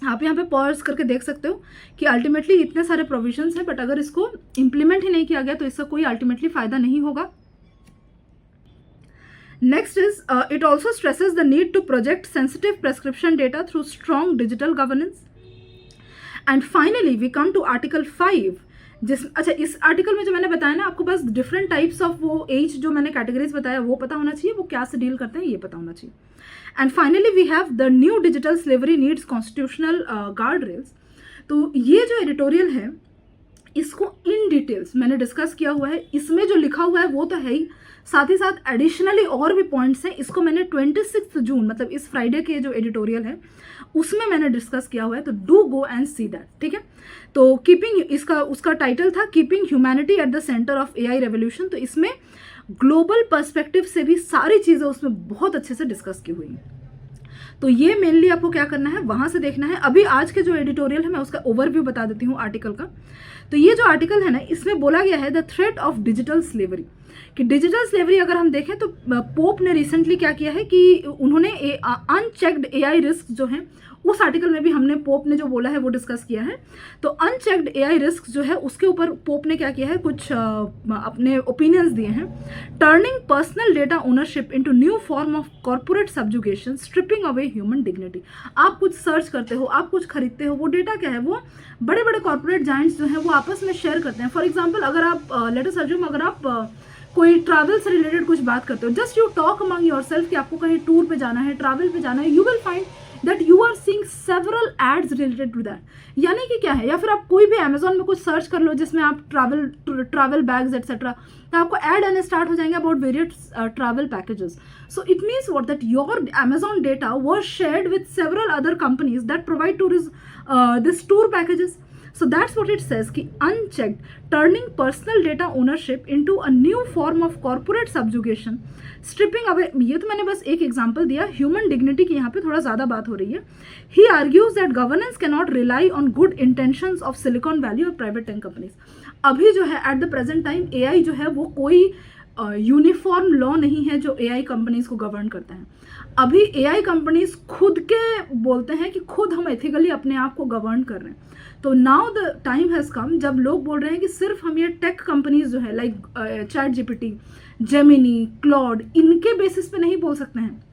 आप यहाँ पे पॉज करके देख सकते हो कि अल्टीमेटली इतने सारे प्रोविजंस हैं, बट अगर इसको इम्प्लीमेंट ही नहीं किया गया तो इसका कोई अल्टीमेटली फायदा नहीं होगा। Next is it also stresses the need to project sensitive prescription data through strong digital governance. And finally we come to article 5 अच्छा, इस आर्टिकल में जो मैंने बताया ना आपको, बस डिफरेंट टाइप्स ऑफ वो एज जो मैंने कैटेगरीज बताया वो पता होना चाहिए, वो क्या से डील करते हैं ये पता होना चाहिए। And finally we have the new digital slavery needs constitutional guardrails. तो ये जो एडिटोरियल है इसको इन डिटेल्स मैंने डिस्कस किया हुआ है, इसमें जो लिखा हुआ है वो तो है ही, साथ ही साथ एडिशनली और भी पॉइंट्स हैं। इसको मैंने 26 जून मतलब इस फ्राइडे के जो एडिटोरियल है उसमें मैंने डिस्कस किया हुआ है, तो do go and see that, ठीक है। तो उसका टाइटल था keeping humanity at the centre of AI revolution. तो इसमें ग्लोबल पर्सपेक्टिव से भी सारी चीज़ें उसमें बहुत अच्छे से डिस्कस की हुई हैं। तो ये मेनली आपको क्या करना है, वहाँ से देखना है। अभी आज के जो एडिटोरियल है मैं उसका ओवरव्यू बता देती हूँ आर्टिकल का। तो ये जो आर्टिकल है ना, इसमें बोला गया है the threat of digital slavery, कि डिजिटल स्लेवरी अगर हम देखें तो पोप ने रिसेंटली क्या किया है कि उन्होंने अनचेक्ड AI रिस्क जो है, उस आर्टिकल में भी हमने पोप ने जो बोला है वो डिस्कस किया है। तो अनचेक्ड AI रिस्क जो है उसके ऊपर पोप ने क्या किया है, कुछ अपने ओपिनियंस दिए हैं। Turning personal data ownership into new form of corporate subjugation, stripping away human dignity. आप कुछ सर्च करते हो, आप कुछ खरीदते हो, वो डेटा क्या है, वो बड़े बड़े कॉर्पोरेट जायंट्स जो हैं वो आपस में शेयर करते हैं। फॉर एग्जाम्पल अगर आप लेट अस अज्यूम अगर आप कोई ट्रैवल से रिलेटेड कुछ बात करते हो, just you talk among yourself कि आपको कहीं टूर पे जाना है, ट्रैवल पे जाना है, you will find that you are seeing several ads related to that. यानी कि क्या है, या फिर आप कोई भी अमेजोन में कुछ सर्च कर लो जिसमें आप ट्रैवल बैग्स एटसेट्रा, तो आपको ऐड आने स्टार्ट हो जाएंगे about various travel packages. So it means what, that your Amazon data was shared with several other companies that provide this tour packages. So that's what it says कि unchecked, turning personal data ownership into a new form of corporate subjugation, stripping away। ये तो मैंने बस एक example दिया, human dignity की यहाँ पे थोड़ा ज़्यादा बात हो रही है। He argues that governance cannot rely on good intentions of Silicon Valley और private tech companies। अभी जो है at the present time AI जो है वो कोई यूनिफॉर्म लॉ नहीं है जो AI कंपनीज को गवर्न करता है। अभी AI कंपनीज खुद के बोलते हैं कि खुद हम एथिकली अपने आप को गवर्न कर रहे हैं। तो now the time has come जब लोग बोल रहे हैं कि सिर्फ हम ये टेक कंपनीज जो है लाइक ChatGPT, जेमिनी, क्लॉड, इनके बेसिस पे नहीं बोल सकते हैं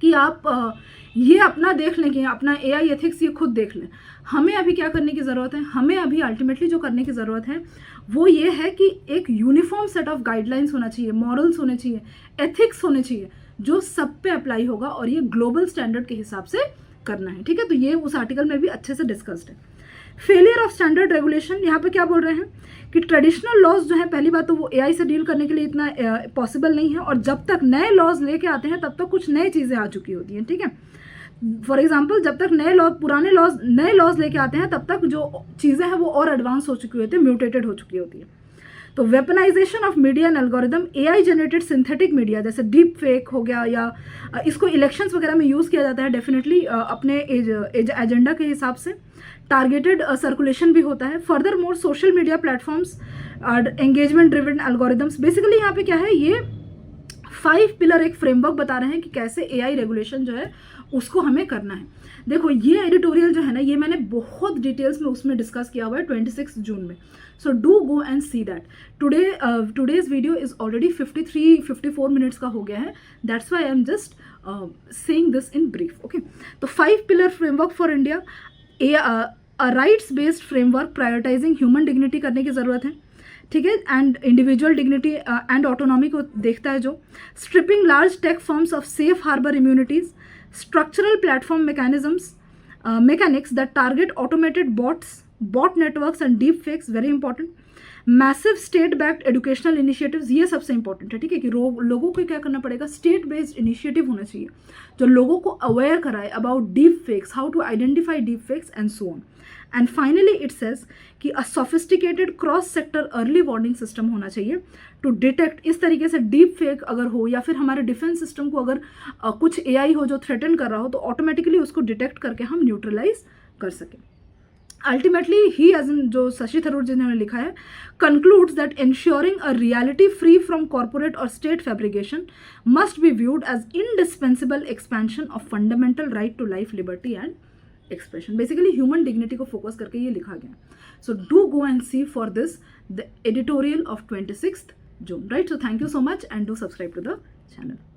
कि आप ये अपना देख लें कि अपना AI एथिक्स ये खुद देख लें। हमें अभी क्या करने की ज़रूरत है, हमें अभी अल्टीमेटली जो करने की ज़रूरत है वो ये है कि एक यूनिफॉर्म सेट ऑफ गाइडलाइंस होना चाहिए, मॉरल्स होने चाहिए, एथिक्स होने चाहिए, जो सब पे अप्लाई होगा और ये ग्लोबल स्टैंडर्ड के हिसाब से करना है, ठीक है। तो ये उस आर्टिकल में भी अच्छे से डिस्कस्ड है। फेलियर ऑफ स्टैंडर्ड रेगुलेशन, यहाँ पे क्या बोल रहे हैं कि ट्रेडिशनल लॉज जो है, पहली बात तो वो एआई से डील करने के लिए इतना पॉसिबल नहीं है, और जब तक नए लॉज लेके आते हैं तब तक कुछ नई चीज़ें आ चुकी होती हैं, ठीक है। फॉर एग्जाम्पल, जब तक नए लॉज लेके आते हैं तब तक जो चीज़ें हैं वो और एडवांस हो चुकी होती है, म्यूटेटेड हो चुकी होती है। तो weaponisation of media and algorithm, AI generated synthetic media जैसे डीप फेक हो गया, या इसको इलेक्शंस वगैरह में यूज़ किया जाता है डेफिनेटली अपने एजेंडा के हिसाब से। टारगेटेड सर्कुलेशन भी होता है। Further more social media platforms, engagement driven algorithms. Basically यहाँ पे क्या है, ये 5 पिलर एक फ्रेमवर्क बता रहे हैं कि कैसे एआई रेगुलेशन जो है उसको हमें करना है। देखो ये एडिटोरियल जो है ना, ये मैंने बहुत डिटेल्स में उसमें डिस्कस किया हुआ है 26 जून में। So do go and see that. Today's video is already 54 minutes का हो गया है, that's why I am just saying this in brief. Okay, तो 5 pillar framework for India, rights based framework prioritising human dignity करने की ज़रूरत है, ठीक है, and individual dignity and autonomy को देखता है जो। Stripping large tech firms of safe harbour immunities, structural platform mechanics that target automated bot networks and deep fakes, very important. Massive state backed educational initiatives, ये सबसे important है, ठीक है, कि लोगों को क्या करना पड़ेगा, स्टेट बेस्ड इनिशिएटिव होना चाहिए जो लोगों को अवेयर कराए about deep fakes, how to identify deep fakes and so on. And finally it says कि a sophisticated cross sector early warning system होना चाहिए टू डिटेक्ट, इस तरीके से डीप फेक अगर हो या फिर हमारे डिफेंस सिस्टम को अगर कुछ एआई हो जो थ्रेटन कर रहा हो, तो ऑटोमेटिकली उसको डिटेक्ट करके हम न्यूट्रलाइज कर सकें। अल्टीमेटली ही एज इन, जो शशि थरूर जी ने लिखा है, concludes that ensuring a reality free from corporate or state fabrication must be viewed as indispensable expansion of fundamental right to life, liberty and expression. Basically human dignity को focus करके ये लिखा गया. So do go and see for this the editorial of 26th June, right? So thank you so much and do subscribe to the channel.